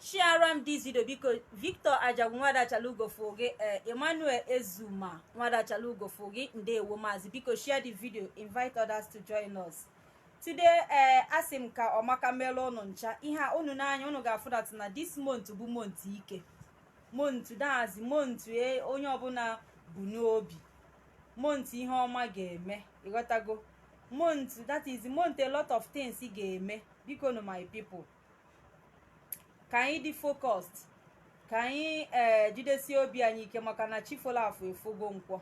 share this video because Victor Ajagwada Achalugo foge Emmanuel Ezuma Nwada Achalugo foge ndewo Mazi because share the video, invite others to join us. Today asim ka omaka melo no ncha ihe unu n'anya unu ga-afụ that na this month bụ month ike. Month dazi month onye ọbụla bu n'obi. Month ihe ọma ga-eme. Ịghọtago? Month, that is month a lot of things ga-eme. Biko no my people. Can you be focused? Can you jidesi obi anyị ike maka na chifola afọ efogo nkwo.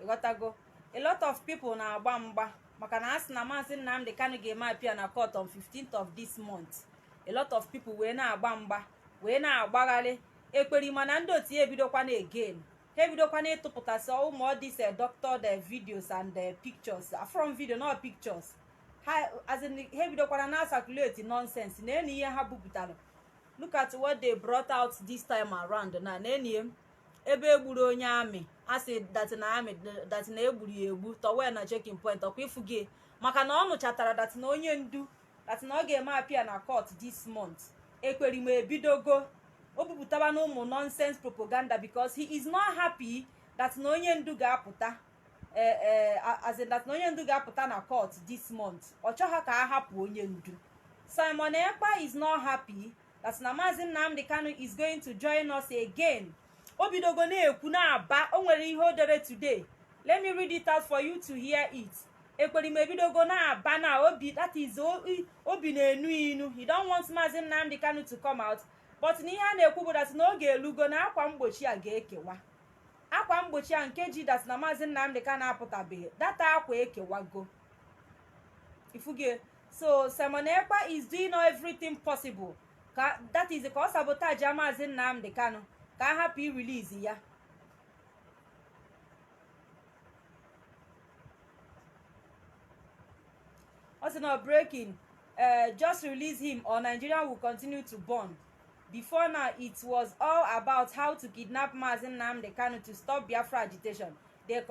Ịghọtago? A lot of people na-agba mgba maka na asị na Mazi Nnamdi Kanu ga-eme appear na court on 15th of this month. A lot of people wee na-agba mgba, wee na-agbagharị ekperima na ndị otu ebidokwana again. Ha ebidokwana ịtụpụtasị ụmụ all these doctored videos and pictures from video, not pictures. As in ha ebidokwana na circulate nonsense na eni ihe ha bupụtara. Look at what they brought out this time around. Na eni ebe egburu onye amị asị that na egburu ya egbu towe na checking point ọkwa ifuge maka na ọ nụchatara that na onye ndu that na ọ ga-eme appear na court this month. Ekperima ebidogo o bupụtaba na ụmụ nonsense propaganda because he is not happy that na onye ndu ga-apụta as in that na onye ndu ga-apụta na court this month. Ọ chọghị ka a hapụ onye ndu. Simon Ekpa is not happy that na Mazi Nnamdi Kanu is going to join us again. Obidogo na-ekwu na-aba o nwere ihe o dere today. Let me read it out for you to hear it. Ekperima ebidogo na-aba na obi, that is obi na-enu inu. He don't want Mazi Nnamdi Kanu to come out. But n'ihe a na-ekwu bụ that na oge elugo na akwa mgbochi a ga-ekewa. Akwa mgbochi a nke ji that na Mazi Nnamdi Kanu apụtabeghị. Data akwa ekewago. Ifuge. So Simon Ekpa is doing everything possible. That is ka ọ sabotage Mazi Nnamdi Kanu ka happy release ya. Also now breaking, just release him or Nigeria will continue to burn. Before now, it was all about how to kidnap Mazi Nnamdi Kanu to stop Biafra agitation. They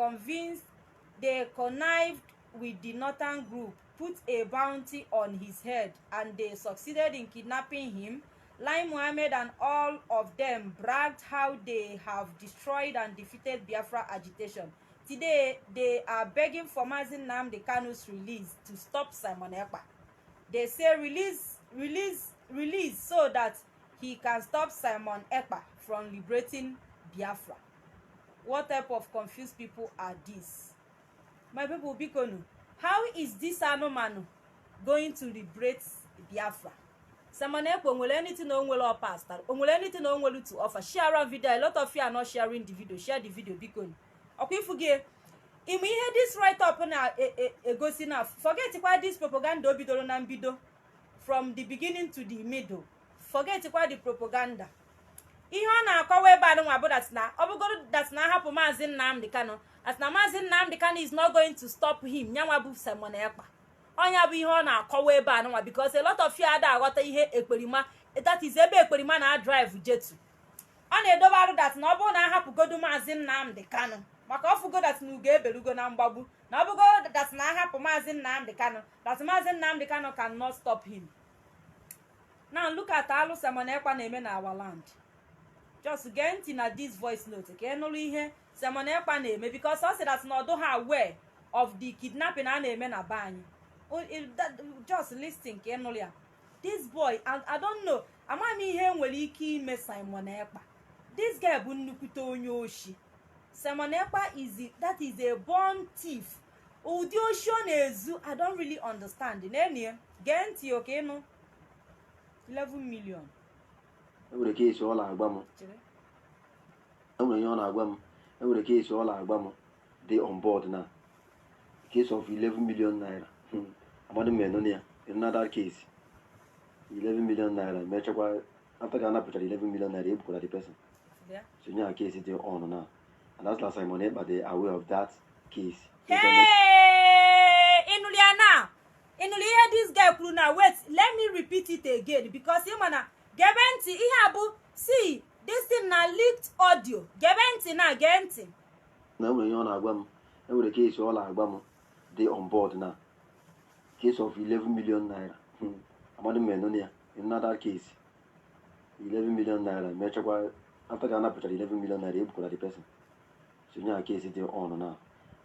connived with the Northern group, put a bounty on his head, and they succeeded in kidnapping him. Lai Mohammed and all of them bragged how they have destroyed and defeated Biafra agitation. Today, they are begging for Mazi Nnamdi Kanu's release to stop Simon Ekpa. They say release so that he can stop Simon Ekpa from liberating Biafra. What type of confused people are these? My people, Bikonu, how is this Anumanu going to liberate Biafra? Simon Ekpa onwere anything no nwere or pastor, onwere anything no nwere to offer. Share a video. A lot of you are not sharing the video. Share the video, Bikonu. Okay, forget. If we hear this right up na egosi na, forget why this propaganda obidoro na mbido from the beginning to the middle. Forget why the propaganda. Ihe ọ na-akọwa ebe a nwa bụ that na ọbụgoro that na hapụ Mazi Nnamdi Kanu, as na Mazi Nnamdi Kanu is not going to stop him. Nyanwa bụ Simon Ekpa. Onya bụ ihe ọ na-akọwa ebe a nwa because a lot of you ada aghọta ihe ekperima, that is ebe ekperima na drive jetu. Ọ na-edobarụ that na ọ bụ na hapụgodu Mazi Nnamdi Kanu. Maka ọfụgo that na ugo ebelugo na mgbagbu. Na ọbụgo that na hapụ Mazi Nnamdi Kanu, that Mazi Nnamdi Kanu cannot stop him. Now look at alụ Simon Ekpa na-eme na our land. Just get in at this voice note. Okay, no ihe Simon Ekpa na-eme because I said that na ọdụ ha aware of the kidnapping a na-eme na banyi. Just listen ka enụlụ ya. This boy, I don't know. Ama m ihe nwere ike ime Simon Ekpa. This guy bụ nnukwute onye oshi. Simon Ekpa that is a born thief. Ụdị oshi ọ na-ezu, I don't really understand. N'enye, gee ntị okay no. 11 million. Every case all agba m. Enwere ihe ọ na-agwa m. Every case all agba m. They on board now. Case of 11 million naira. Amadu Menonia. Another case. 11 million naira. Mechakwa after Ghana put 11 million naira you the person. Yeah. So your case is on now. And that's last Simon Ekpa they are aware of that case. Hey, Inuliana. Inulia this guy kwuru na wait, let me repeat it again because you mana Gebenti ihe abu see this thing na leaked audio. Gebenti na genti. Na enwere ihe ọ na-agwa m. Enwere case ọ na-agwa m. They on board now. Case of 11 million naira. Amadu Menonia. Another case. 11 11 million naira. After Ghana put 11 million naira, you could the person. So your case is on now.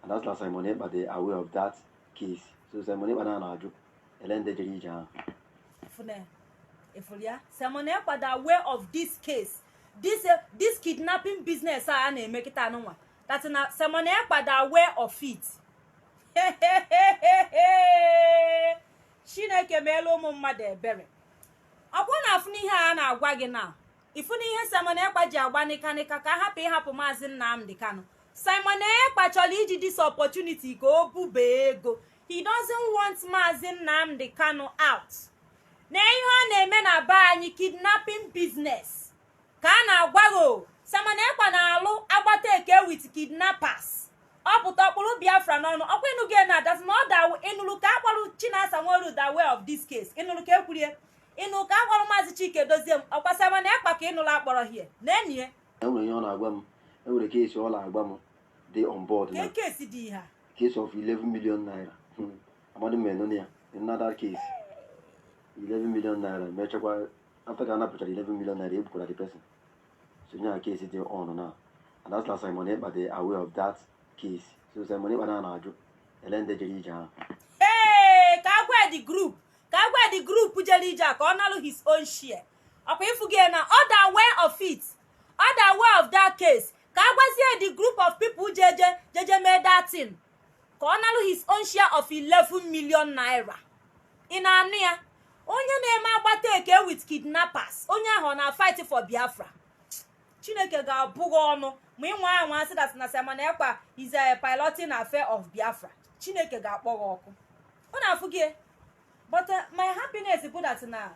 And that's last Simon Epa they are aware of that case. So Simon Epa now do. Ellen de Jerija. Simon Epa they are aware of this case. This kidnapping business I make it another. That's not Simon Epa they are aware of it. Chineke melo mmadụ ebere. Ọkwa na afụ n'ihe a na-agwa gị na ifu n'ihe Simon Ekpa ji agba nikanika ka hapụ ịhapụ Mazi Nnamdi Kanu. Simon Ekpa chọrọ iji this opportunity ka o bube ego. He doesn't want Mazi Nnamdi Kanu out. Na ihe ọ na-eme na be anyị kidnapping business. Ka a na-agwa gị Simon Ekpa na-alụ agbata eke with kidnappers. Ọ pụta ọkpụrụ Biafra n'ọnụ ọkwa ịnụ gị na that's not that ịnụrụ ka akwarụ Chinasa Nworu the way of this case ịnụrụ ka ekwurie ịnụ ka akwarụ Mazi Chike dozie m ọkwa Simon Ekpa ka ịnụrụ akpọrọ hie na-enye enwere ihe ọ na-agwa m enwere case ọ na-agwa m dị on board na case dị ihe case of 11 million naira amadi menụ ya another case 11 million naira mechakwa after Ghana pụtara 11 million naira ebukwara the person so your case dị on now and that's last Simon Ekpa they are aware of that case. So Simon Ekpa na aju Ellen de Jerija. Hey, ka agwa the group Jerija ka ọ nalụ his own share. Ọkwa ifuge na other way of it. Other way of that case. Ka agwazie the group of people jeje made that thing. Ka ọ nalụ his own share of 11 million naira. In ania, onye na-eme agbata eke with kidnappers. Onye ahụ na fight for Biafra. Chineke ga-abụghị ọnụ. Meanwhile, say that Simon Ekpa is a piloting affair of Biafra. Chineke ga-akpọrọ ọkụ. Ọ na-afụgie. But my happiness is that now.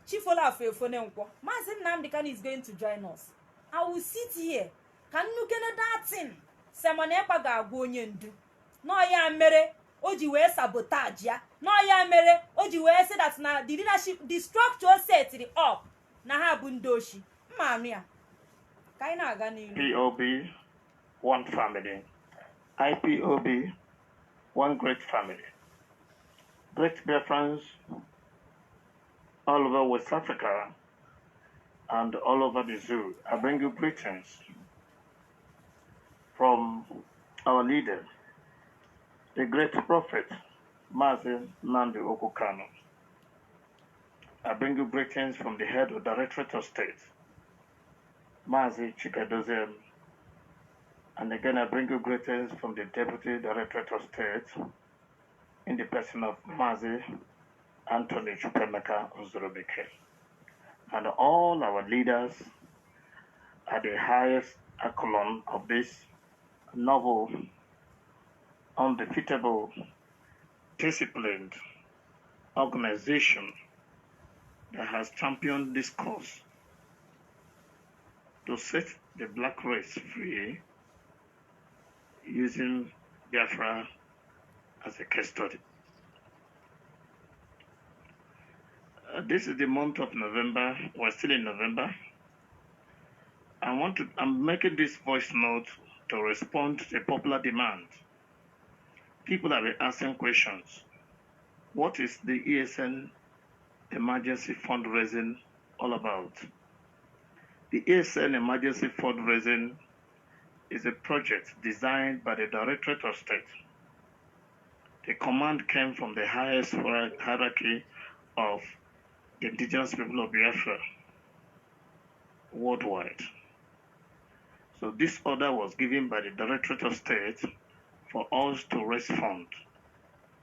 Chifola Afefone nkwo. Mazi Nnamdi Kanu is going to join us. I will sit here. Can you get that thing? Simon Ekpa ga-agwa onye ndu. No ya mere o ji wee sabotage ya. No ya mere o ji wee say that na the leadership, the structure set it up. Na ha bụ ndị oshi. Mma ya. POB, one family. IPOB, one great family. Great Biafrans all over West Africa and all over the zoo. I bring you greetings from our leader, the great prophet, Mazi Nnamdi Kanu. I bring you greetings from the head of the Directorate of State, Mazi Chike, and again I bring you greetings from the Deputy Directorate of State in the person of Mazi Anthony Chupemeka Nzurubike, and all our leaders at the highest echelon of this novel, undefeatable, disciplined organization that has championed this cause to set the black race free using Biafra as a case study. This is the month of November. We're still in November. I'm making this voice note to respond to a popular demand. People have been asking questions. What is the ESN emergency fundraising all about? The ESN emergency fundraising is a project designed by the Directorate of State. The command came from the highest hierarchy of the indigenous people of Biafra worldwide. So this order was given by the Directorate of State for us to raise funds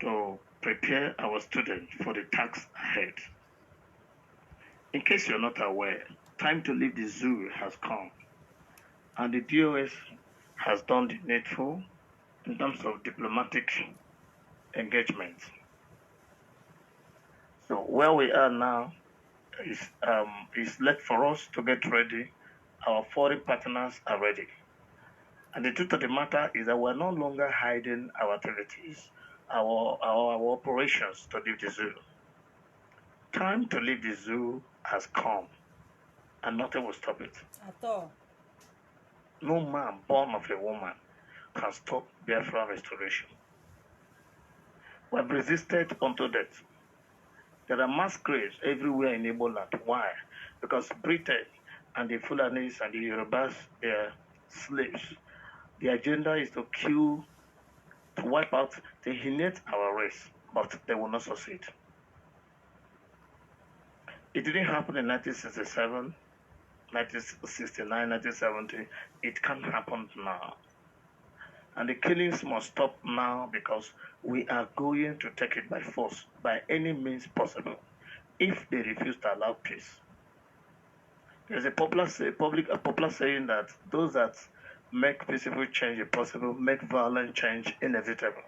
to prepare our students for the task ahead. In case you're not aware, time to leave the zoo has come, and the DOS has done the needful in terms of diplomatic engagement. So where we are now is left for us to get ready. Our foreign partners are ready. And the truth of the matter is that we're no longer hiding our activities, our operations to leave the zoo. Time to leave the zoo has come, and nothing will stop it. At all. No man born of a woman can stop Biafra restoration. We have resisted unto death. There are mass graves everywhere in Igbo land. Why? because Britain and the Fulanis and the Yorubas, they are slaves. The agenda is to kill, to wipe out, to annihilate our race, but they will not succeed. It didn't happen in 1967, 1969, 1970. It can't happen now. And the killings must stop now because we are going to take it by force, by any means possible, if they refuse to allow peace. There's a popular saying that those that make peaceful change impossible make violent change inevitable.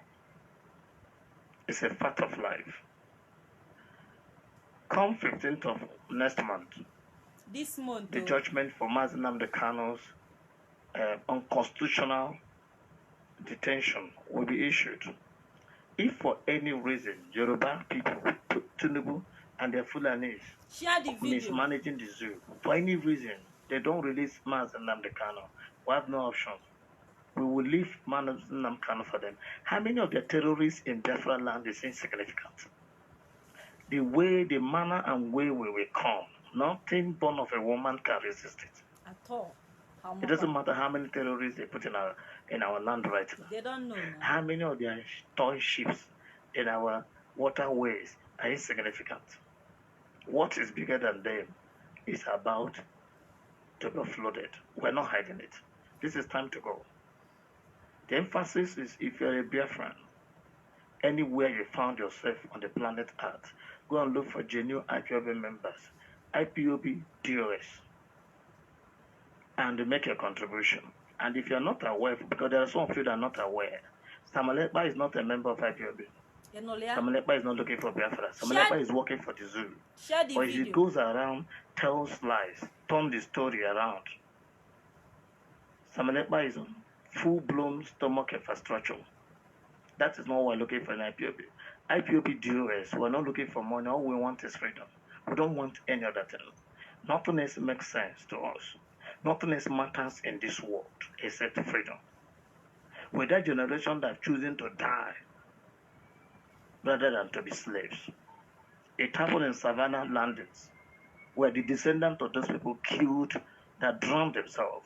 It's a fact of life. Come 15th of next month, this month, the judgment for Mazi Nnamdi Kanu's unconstitutional detention will be issued. If for any reason Yoruba people, Tinubu and their Fulanis share the video, mismanaging the zoo, for any reason they don't release Mazi Nnamdi Kanu, we have no option. We will leave Mazi Nnamdi Kanu for them. How many of the terrorists in Biafra land is insignificant? The way, the manner and way we will come, nothing born of a woman can resist it. At all. It doesn't matter how many terrorists they put in our land right now. They don't know now. How many of their toy ships in our waterways are insignificant. What is bigger than them is about to be flooded. We're not hiding it. This is time to go. The emphasis is if you're a Biafran, anywhere you found yourself on the planet Earth, go and look for genuine IPOB members, IPOB DOS, and make your contribution. And if you're not aware, because there are some of you that are not aware, Samalekpa is not a member of IPOB. Samalekpa is not looking for Biafra. Samalekpa is working for the zoo. But he goes around, tells lies, turns the story around. Samalekpa is on full-blown stomach infrastructure. That is not what we're looking for in IPOB. IPOB DOS, we're not looking for money. All we want is freedom. We don't want any other thing. Nothing else makes sense to us. Nothing else matters in this world except freedom. We're that generation that's choosing to die rather than to be slaves. It happened in Savannah landings, where the descendants of those people killed, that drowned themselves.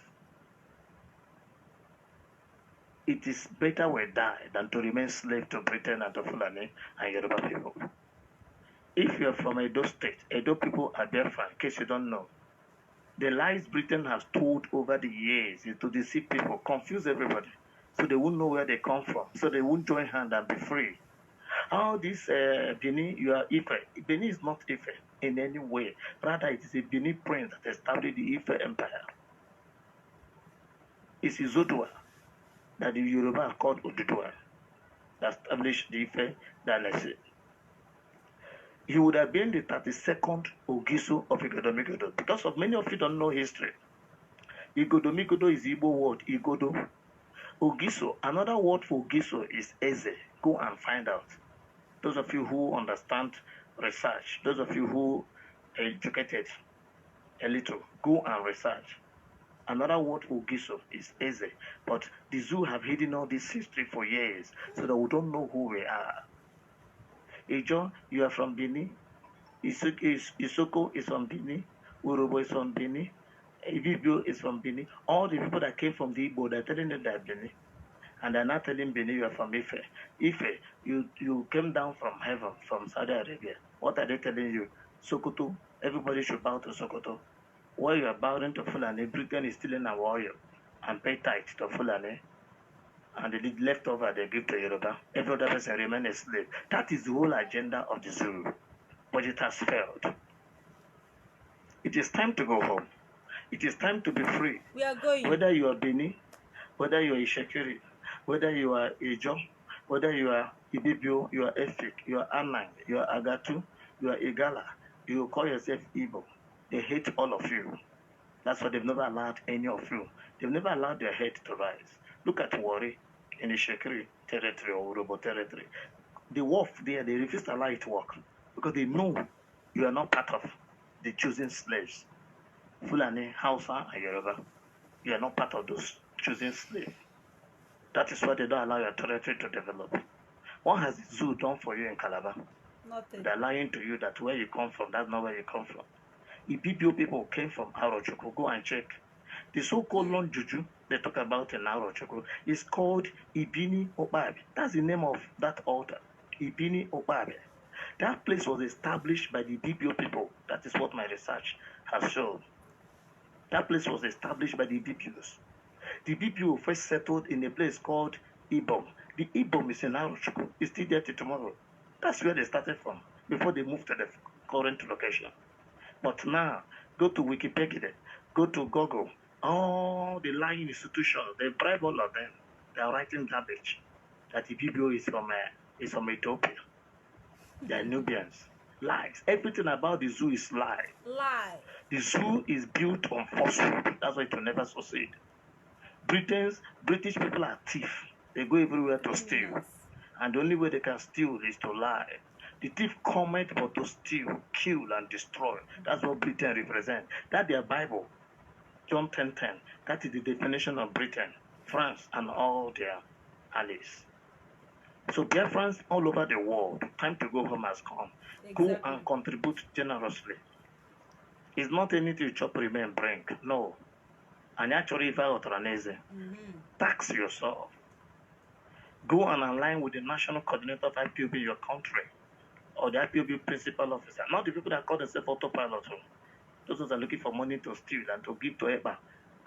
It is better we die than to remain slave to Britain and to Fulani and Yoruba people. If you're from Edo State, Edo people are Biafra, in case you don't know. The lies Britain has told over the years is to deceive people, confuse everybody, so they won't know where they come from, so they won't join hand and be free. All this Benin, you are Ife. Benin is not Ife in any way. Rather, it is a Benin prince that established the Ife Empire. It's Izodua that the Yoruba are called Odudua that established the Ife dynasty. He would have been the 32nd Ogiso of Igodomigodo. Because of many of you don't know history. Igodomigodo is the Igbo word, Igodo. Ogiso, another word for Ogiso is Eze. Go and find out. Those of you who understand research, those of you who are educated a little, go and research. Another word for Ogiso is Eze. But the zoo have hidden all this history for years, so that we don't know who we are. Ijo, you are from Benin. Isoko is from Benin. Urobo is from Benin. Ibibio is from Benin. All the people that came from the Igbo, they're telling them they're Benin. And they're not telling Benin you are from Ife. Ife, you came down from heaven, from Saudi Arabia. What are they telling you? Sokoto, everybody should bow to Sokoto. While you are bowing to Fulani, Britain is stealing our oil and pay tithe to Fulani. And the leftover they give to Yoruba. Every other person remain a slave. That is the whole agenda of the zoo. But it has failed. It is time to go home. It is time to be free. We are going. Whether you are Beni, whether you are Ishekiri, whether you are Ijo, whether you are Ibibio, you are Efik, you are Anang, you are Agatu, you are Igala, you call yourself Igbo. They hate all of you. That's why they've never allowed any of you. They've never allowed their head to rise. Look at Wari in the Shekiri territory or Urobo territory. The wolf there, they refuse to allow it to work because they know you are not part of the choosing slaves. Fulani, Hausa, and Yoruba. You are not part of those choosing slaves. That is why they don't allow your territory to develop. What has the zoo done for you in Calabar? Nothing. They're lying to you that where you come from, that's not where you come from. Ibibio people came from Arochoko. Go and check. The so-called long juju they talk about in Arochoko is called Ibini Obabe. That's the name of that altar. Ibini Obabe. That place was established by the Ibibio people. That is what my research has shown. That place was established by the Ibibios. The Ibibio first settled in a place called Ipob. The Ipob is in Arochoko. It's still there till tomorrow. That's where they started from before they moved to the current location. But now, go to Wikipedia, go to Google, all the lying institutions, they bribe all of them. They are writing garbage that the Ibibio is from Ethiopia. They are Nubians. Lies. Everything about the zoo is lie. Lie. The zoo is built on falsehood. That's why it will never succeed. British people are thieves. They go everywhere to steal. Yes. And the only way they can steal is to lie. The thief cometh but to steal, kill, and destroy. That's what Britain represents. That's their Bible. John 10:10. That is the definition of Britain, France, and all their allies. So Biafrans all over the world, time to go home has come. Exactly. Go and contribute generously. It's not anything you chop, remain, bring. No. And actually, if I tax yourself. Go and align with the national coordinator of IPOB in your country, or the IPOB principal officer. Not the people that call themselves autopilot. Those ones are looking for money to steal and to give to Eba,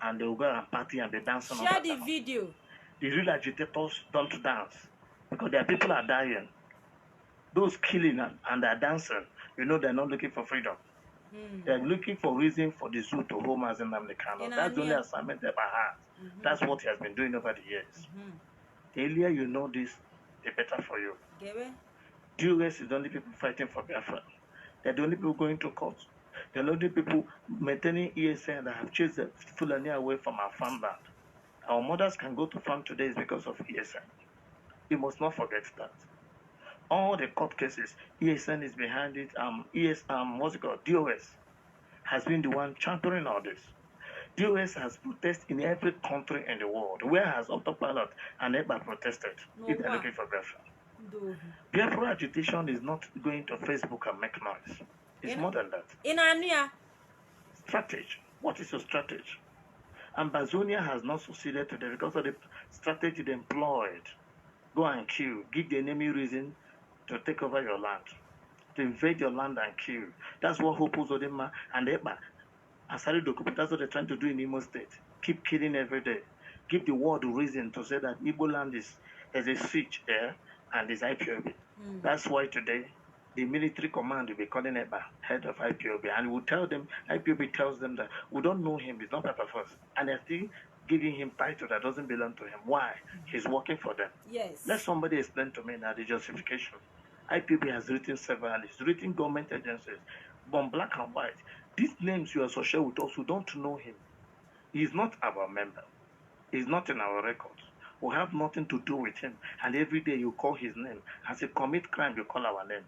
and they will go and party and be dancing. Share the video. The real agitators don't dance because their people are dying. Those killing and they're dancing, you know they're not looking for freedom. They're looking for reason for the zoo to home as Nnamdi Kanu. That's the only assignment they have. That's what he has been doing over the years. The earlier you know this, the better for you. DOS is the only people fighting for Biafra. They're the only people going to court. They're the only people maintaining ESN that have chased the Fulani away from our farmland. Our mothers can go to farm today is because of ESN. You must not forget that. All the court cases, ESN is behind it. What's it called? DOS has been the one championing all this. DOS has protested in every country in the world. Where has Autopilot and EBA protested? If they're looking for Biafra. Biafra agitation is not going to Facebook and make noise. It's more than that. In Ania. Strategy. What is your strategy? Ambazonia has not succeeded today because of the strategy they employed. Go and kill. Give the enemy reason to take over your land. To invade your land and kill. That's what Hope Uzodinma and EBA Asari Dokupe, that's what they're trying to do in Imo State. Keep killing every day. Give the world a reason to say that Igbo land is a siege there and is IPOB. That's why today the military command will be calling EBA head of IPOB, and will tell them, IPOB tells them that we don't know him, he's not Papa First. And they're still giving him title that doesn't belong to him. Why? He's working for them. Yes. Let somebody explain to me now the justification. IPOB has written several, it's written government agencies, but black and white. These names you associate with us who don't know him. He is not our member. He's not in our records. We have nothing to do with him. And every day you call his name. As he commit crime, you call our name.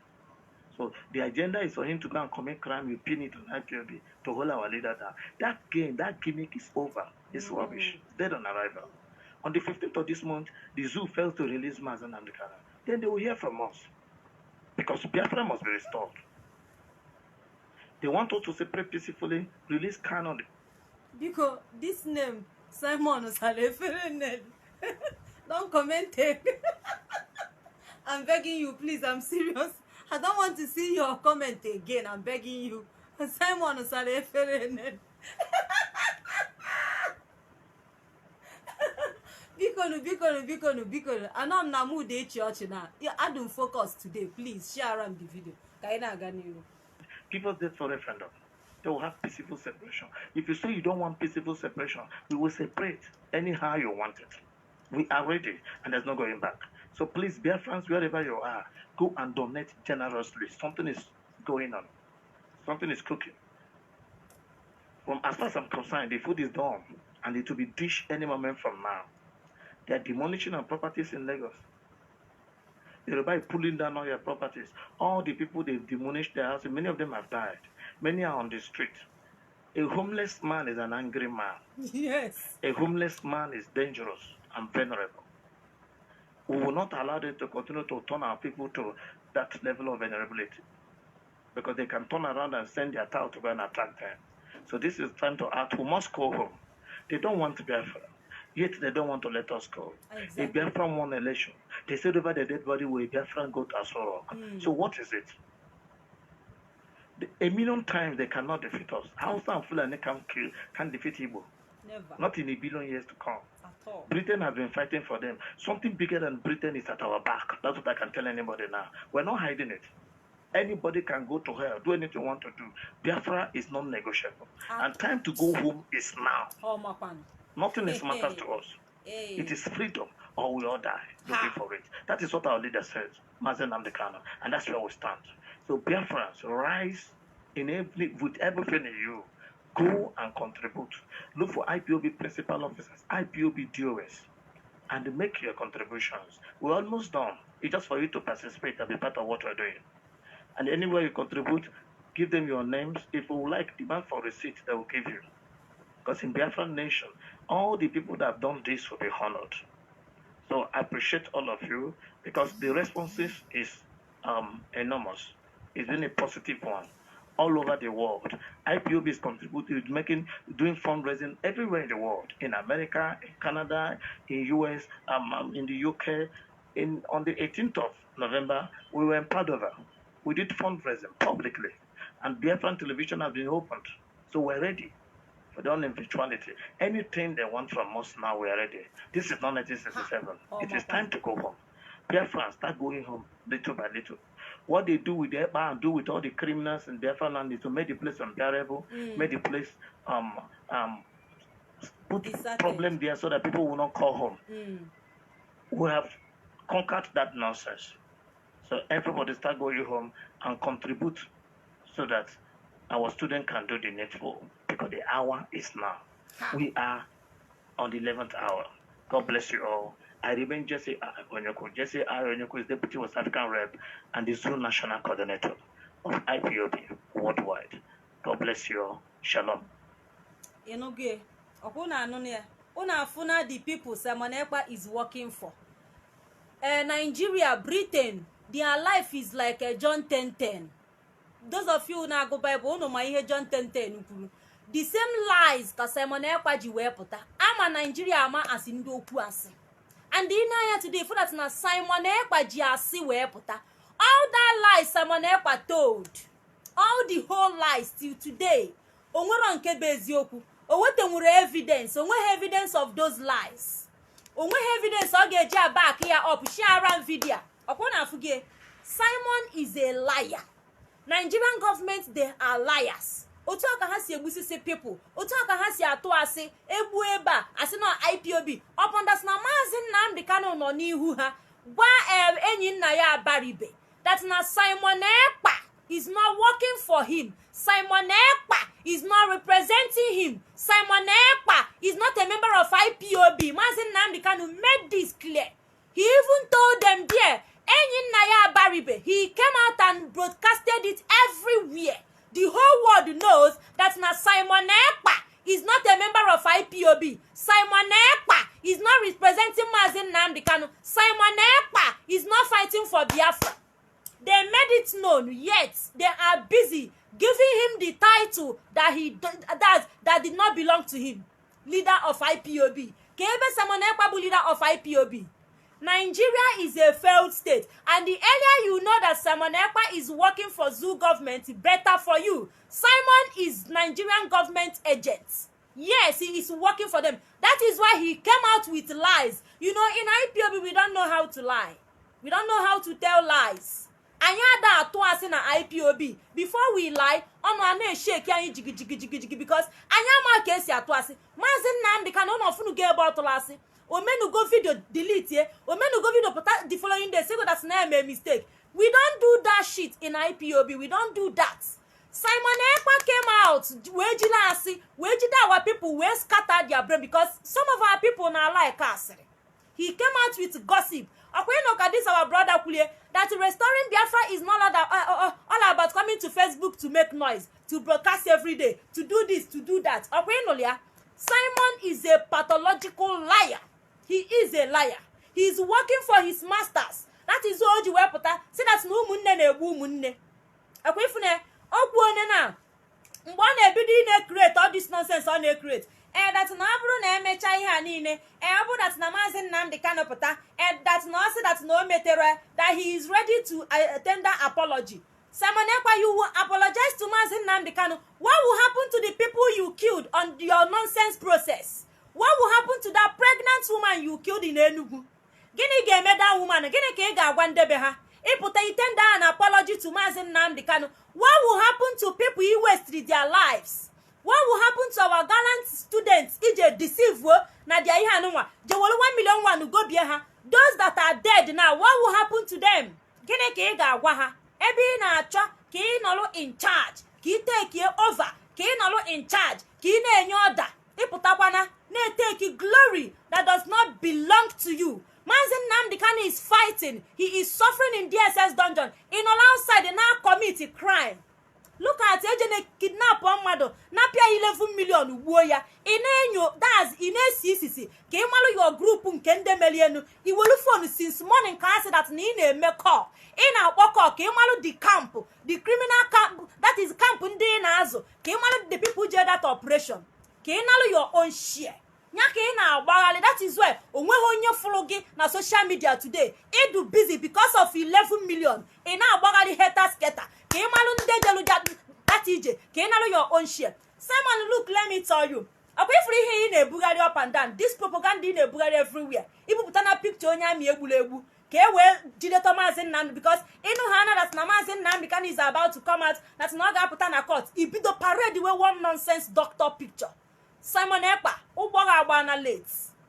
So the agenda is for him to go and commit crime, you pin it on IPOB to hold our leader down. That game, that gimmick is over. It's rubbish. It's dead on arrival. On the 15th of this month, the zoo failed to release Mazi and Nnamdi. Then they will hear from us. Because Biafra must be restored. They want us to separate peacefully, release Kanu. Because this name, Simon Saleferen, don't comment it. I'm begging you, please, I'm serious. I don't want to see your comment again. I'm begging you. Simon Saleferen. Bikonu. I know I'm not mood church now. I don't focus today. Please share around the video. Give us that for referendum. They will have peaceful separation. If you say you don't want peaceful separation, we will separate anyhow you want it. We are ready, and there's no going back. So please, Biafrans, wherever you are, go and donate generously. Something is going on. Something is cooking. From as far as I'm concerned, the food is done, and it will be dished any moment from now. They are demolishing our properties in Lagos. Yoruba is pulling down all your properties. All the people they've demolished their houses, many of them have died. Many are on the street. A homeless man is an angry man. Yes. A homeless man is dangerous and vulnerable. We will not allow them to continue to turn our people to that level of vulnerability. because they can turn around and send their town to go and attack them. So this is trying to act. We must go home. They don't want Biafra. Yet they don't want to let us go. Exactly. If Biafra won election, they said over the dead body will Biafra go to Asoro. So what is it? A million times they cannot defeat us. How some Fulani can defeat Igbo? Never. Not in a billion years to come. At all. Britain has been fighting for them. Something bigger than Britain is at our back. That's what I can tell anybody now. We're not hiding it. Anybody can go to hell, do anything you want to do. Biafra is non-negotiable. And time to go home is now. Oh, my pan. Nothing is matters to us. It is freedom or we all die looking for it. That is what our leader says, Mazi Nnamdi Kanu, and that's where we stand. So Biafrans, rise with everything in you. Go and contribute. Look for IPOB principal officers, IPOB DOS, and make your contributions. We're almost done. It's just for you to participate and be part of what we're doing. And anywhere you contribute, give them your names. If you like, demand for receipts, they will give you. Because in Biafran nation, all the people that have done this will be honored. So I appreciate all of you because the responses is enormous. It's been a positive one all over the world. IPOB is contributing, doing fundraising everywhere in the world, in America, in Canada, in US, in the UK. On the 18th of November, we were in Padova. We did fundraising publicly, and Biafran television has been opened. So we're ready for the uninvitality. Anything they want from us now, we're ready. This is not 1967. It is time to go home. Biafrans start going home little by little. What they do with the EPA and do with all the criminals in Biafra land is to make the place unbearable, make the place put problem there so that people will not call home. We have conquered that nonsense. So everybody start going home and contribute so that our students can do the needful because the hour is now. We are on the 11th hour. God bless you all. I remain Jesse Onyoko. Jesse Onyoko is Deputy West African Rep and the Zulu National Coordinator of IPOB worldwide. God bless you all. Shalom. The people Simon Ekpa is working for. Nigeria, Britain, their life is like a John 10:10. Those of you who now go Bible, no my John 10:10. The same lies that Simon Ekpa ji wepụta. Ama Nigeria ama as in do kuasi. And the inaya today for that na Simon Ekpa ji asi wepụta. All that lies Simon Ekpa told. All the whole lies till today. Onwere nke be eziokwu. Owetenwure evidence. Onwe evidence of those lies. Onwe evidence o ga-eji back here up share around video. Okona fuge. Simon is a liar. Nigerian government, they are liars. Otu aka ha si egbusisi people. Otu aka ha si atụ asị egbu eba asị na IPOB. Upon that na Mazi Nnamdi Kanu nọ n'ihu ha. Gwa enyi nna ya Baribe. That na Simon Ekpa is not working for him. Simon Ekpa is not representing him. Simon Ekpa is not a member of IPOB. Mazi Nnamdi Kanu made this clear. He even told them there, enyi nna ya Baribe, he came out and broadcasted it everywhere. The whole world knows that na Simon Ekpa is not a member of IPOB. Simon Ekpa is not representing Mazi Nnamdi Kanu. Simon Ekpa is not fighting for Biafra. They made it known, yet they are busy giving him the title that did not belong to him. Leader of IPOB. Kebe Simon Ekpa bu leader of IPOB. Nigeria is a failed state, and the earlier you know that Simon Ekpa is working for Zoo government, better for you. Simon is Nigerian government agent. Yes, he is working for them. That is why he came out with lies. You know, in IPOB, we don't know how to lie. We don't know how to tell lies. Anyada atuasi na IPOB. Before we lie, ono ane shake ya jigi because anyama kesi atuasi. Mazi Nnamdi Kanu ono funu ge about lasi. Omenu go video delete ye. Omenu go video put the following day. Say that's not a mistake. We don't do that shit in IPOB. We don't do that. Simon Ekpa came out. Wejila our people we scattered their brain because some of our people now like us. He came out with gossip. This our brother Kulie that restoring Biafra is not all about coming to Facebook to make noise, to broadcast every day, to do this, to do that. Simon is a pathological liar. He is a liar. He is working for his masters. That is all you wear. Say that's no munne nebu munne. Akwifune okwu onye na mgbe ọ na-ebido ị all this nonsense ọ na-create that na ọ bụrụ na emecha ihe a niile ọ bụrụ that na Mazi Nnamdi Kanu pụta that na ọ sị that na o metere that he is ready to tender apology. Simon Ekpa, you will apologize to Mazi Nnamdi Kanu. What will happen to the people you killed on your nonsense process? What will happen to that pregnant woman you killed in Enugu? Gini ga-eme that woman? Gini ka ị ga-agwa ndebe ha? Ịpụta tender an apology to Mazi Nnamdi Kanu. What will happen to people who wasted their lives? What will happen to our gallant students? Ije deceive na dia ihe anụnwa. Jewolu 1 million one go bie ha. Those that are dead now, what will happen to them? Gini ka ị ga-agwa ha? Ebe ị na-achọ ka ị nọrọ in charge, ka ị take over, ka ị nọrọ in charge, ka ị na-enye order. Ịpụtakwana na-take glory that does not belong to you. Mazi Nnamdi Kanu is fighting. He is suffering in DSS dungeon. In all outside, they now commit a crime. Look at ejene kidnap mmadụ napịa 11 million ugbuo ya. Ị na-enyo that's ị na-esi ka ị malụ your group nke ndị melienu. Iwelu phone since morning ka asị that na ị na-eme call. Ị na-akpọ call ka ị malụ the camp, the criminal camp, that is camp ndị ị na-azụ. Ka ị malụ the people je that operation. Ka ị nalụ your own share. Nya ka ị na-agbaghalị. That is why onweghị onye fụrụ gị na social media today. Ị do busy because of 11 million. Ị na-agbaghalị haters scatter. Ka ị malụ ndị jelu that ije ka ị nalụ your own share. Simon, look, let me tell you. Akwa ifuru ihe ị na-ebugharị up and down. This propaganda ị na-ebugharị everywhere. Ibupụta na picture onye amị egbulegbu. Ka e wee jide Mazi Nnamdi because ịnụ ha na that na Mazi Nnamdi Kanu is about to come out that na ọ ga-apụta na court. Ibido parade wey one nonsense doctor picture. Simon Ekpa, ụgbọ ga-agba na late.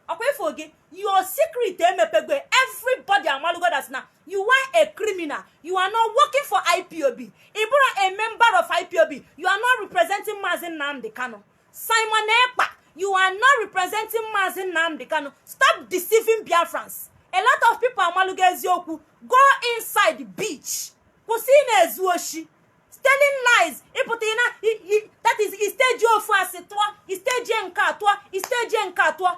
Akwa ifo gị, your secret emepego. Everybody amalugo that now you are a criminal. You are not working for IPOB. If you are a member of IPOB, you are not representing Mazi Nnamdi Kanu. Simon Ekpa, you are not representing Mazi Nnamdi Kanu. Stop deceiving Biafrans. A lot of people amalugo ezioku. Go inside the beach. Kusine ezuoshi. Telling lies. That is stage of stage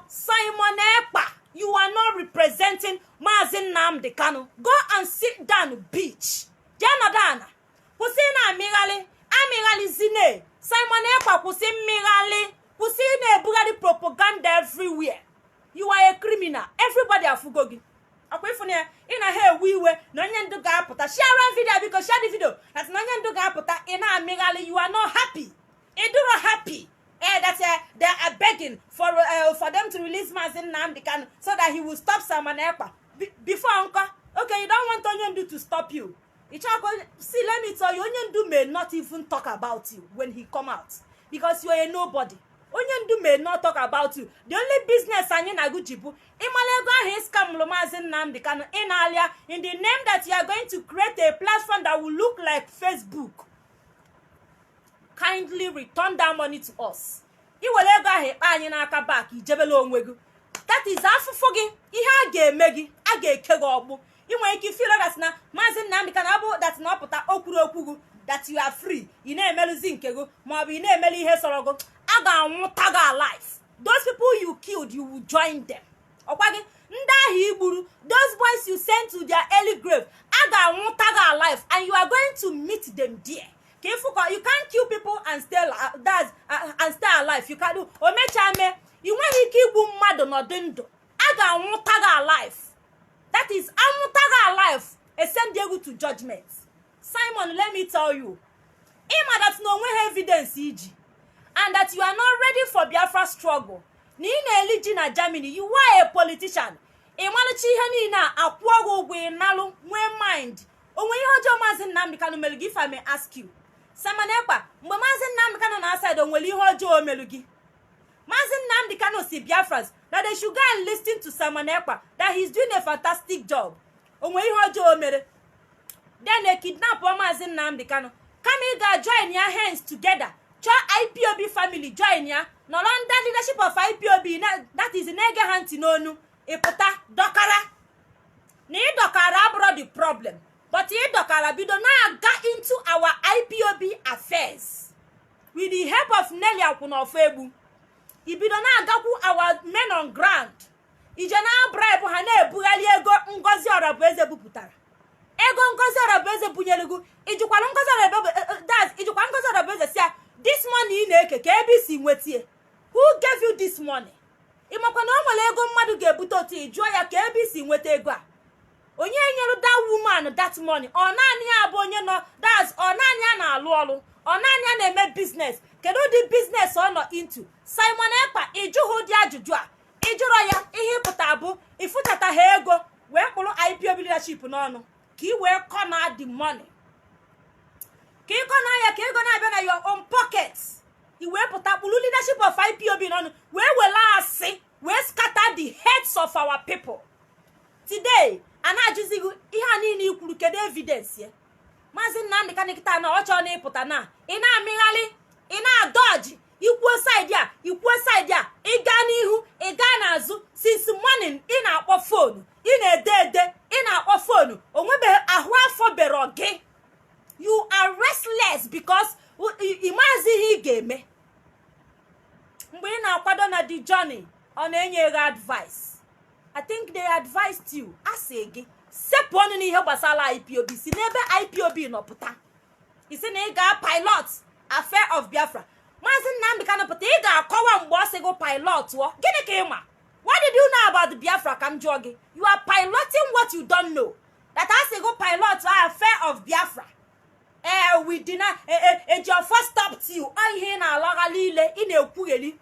Simon Ekpa, you are not representing Mazi Nnamdi Kanu. Go and sit down, bitch. Janadana. Kusina amigali zine. Simon Ekpa kusin migali. Kusine bugadi propaganda everywhere. You are a criminal. Everybody afugogi. Akwifune ina he wiwe no nye ndu ga apụta share video because share the video that no nye ndu ga apụta ina amigali. You are not happy. Iduro happy. That they are begging for them to release Mazi Nnamdi Kanu so that he will stop Simon Ekpa. Before uncle, okay, you don't want Onyendu to stop you. See, let me tell you, Onyendu may not even talk about you when he come out because you are a nobody. Onyendu may not talk about you. The only business anyị na-agụ jibu imalego ahụ scam Mazi Nnamdi Kanu in the name that you are going to create a platform that will look like Facebook. Kindly return that money to us. Iwelego ahụ anyị n'aka back ijebele onwego. That is afụfụ gị. Ihe a ga-eme gị, a ga-eke gị ọgbụ. Inwe ike feel that na Mazi Nnamdi Kanu abụ that na ọpụta okwuru okwu that you are free. Ị na-emeluzi nke gị ma ọ bụ ị na-emelu ihe sọrọ gị. Alive. Those people you killed, you will join them. Those boys you sent to their early grave, alive, and you are going to meet them there. You can't kill people and stay alive. You can do omechame. You want to kill mmadụ n'ọdịndụ. Alive. That is alive. Send you to judgment. Simon, let me tell you. Ima that no evidence iji. And that you are not ready for Biafra struggle. Ni na-eliji na Germany, you are a politician. Ịmalụchi ihe niile akwụọgwụ ụgwọ ịnalụ nwee mind. Onwe ihe ọjọọ Mazi Nnamdi Kanu melu gị, if I may ask you. Simon Ekpa, mgbe Mazi Nnamdi Kanu na aside onwere ihe ọjọọ melu gị. Mazi Nnamdi Kanu si Biafrans that they should go and listen to Simon Ekpa that he's doing a fantastic job. Onwe ihe ọjọọ mere. Then they kidnap Mazi Nnamdi Kanu. Come here, join your hands together. IPOB family join ya. No under leadership of IPOB. That is nege hanti nonu. Epota dokara. Ni dokara abroad the problem. But ye dokara bido na got into our IPOB affairs. With the help of Nelly Akunofebu. Ibido na agaku our men on ground. Ije na bribe hane bugali ego ngozi orabu eze buputara. ego ngozi Arabueze bunyelego ijukwala ngozi Arabueze that ijukwa ngozi Arabueze sia this money ị na-eke ka ebe isi nwetie who gave you this money ịmakwa na o nwere ego mmadụ ga-ebute otu ịjụọ ya ka ebe isi nweta ego a onye nyere that woman that money ọ naanị ya bụ onye nọ that's ọ naanị ya na-alụ ọrụ ọ naanị ya na-eme business kedu ụdị business ọ nọ into Simon Ekpa ịjụghị ụdị ajụjụ a ịjụrọ ya ihe pụta bụ ifụchata ha ego wee kpụrụ IPOB leadership n'ọnụ ka ị wee corner the money ka ị corner ya ka ego na-abịa na your own pocket i wee pụta kpụrụ leadership of IPOB n'ọnụ wee were asị wee scatter the heads of our people today ana ajụzighị ihe a niile ikwuru kedu evidence ya Mazi Nnamdi kanikita na ọ chọrọ na ịpụta na ị na-amịgharị ị na-adọji ikwuo side a ikwuo side a ị gaa n'ihu ị gaa n'azụ since morning ị na-akpọ fonu ị na-ede ede ị na-akpọ fonu onwebeghị ahụ afọ bere gị you are restless because ịmazi ihe ị ga-eme mgbe ị na-akwado na the journey ọ na-enye gị advice I think they advised you asị gị sepụ ọnụ n'ihe gbasara IPOB si n'ebe IPOB nọpụta isi na ị ga-pilot affair of Biafra Mazi Nnamdi Kanu pụta ị ga-akọwa mgbe ọ sị gị pilot ọ gịnị ka ị ma what did you know about the Biafra ka m jụọ gị you are piloting what you don't know that asị gị pilot affair of Biafra we did not your first stop to you ọ ihe na-alọgha niile ị na-ekwugheri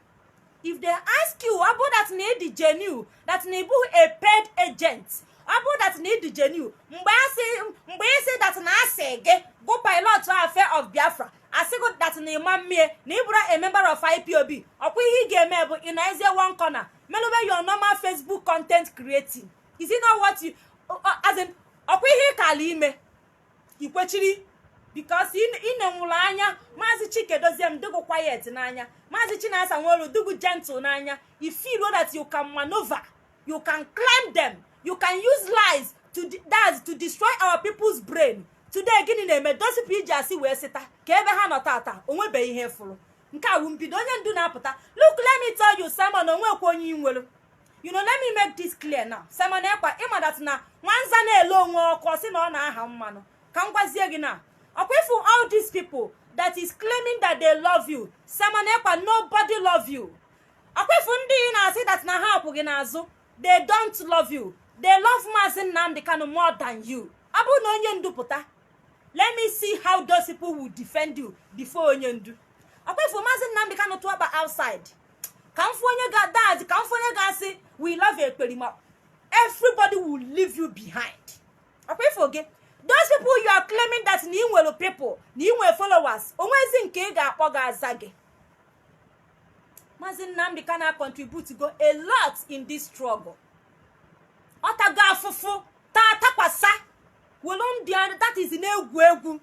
if they ask you about that need the genuine that need a paid agent about that need the genuine mgbe isi that na asị gị go pilot affair of Biafra asị go that na ịma mmie na ịbụra a member of IPOB ọkwa ihe ị ga-eme bụ ị na-ezie one corner melube your normal Facebook content creating is it not what you as in ọkwa ihe kala ime ikwechiri because ị na-enwụrụ anya Mazi Chikedoziem dugu quiet n'anya Mazi Chinasa Nworu dugu gentle n'anya you feel that you can maneuver you can climb them you can use lies to destroy our people's brain today gịnị na-eme those people iji asị wee sịta ka ebe ha nọ tata onwebe ihe fụrụ nke a mbido onye ndu na-apụta look let me tell you Simon onwekwa onye inwelu you know let me make this clear now Simon Ekpa ịma that na nwanza na-ele onwe ọkụ si na ọ na-aha mmanụ ka m gwazie gị na for all these people that is claiming that they love you Simon Ekpa nobody love you for ndị na-asị that na ha akwụghị n'azụ they don't love you they love Mazi Nnamdi Kanu more than you abụ na onye ndu pụta let me see how those people will defend you before onye ndu for Mazi Nnamdi Kanu to aba outside ka mfu onye ga dazi ka mfu onye ga asị we love Ekperima everybody will leave you behind for gị those people you are claiming that na inwere people na inwere followers onwezi nke ị ga-akpọ ga aza gị Mazi Nnamdi Kanu contribute go a lot in this struggle otago afụfụ takwasa welon that is in egwu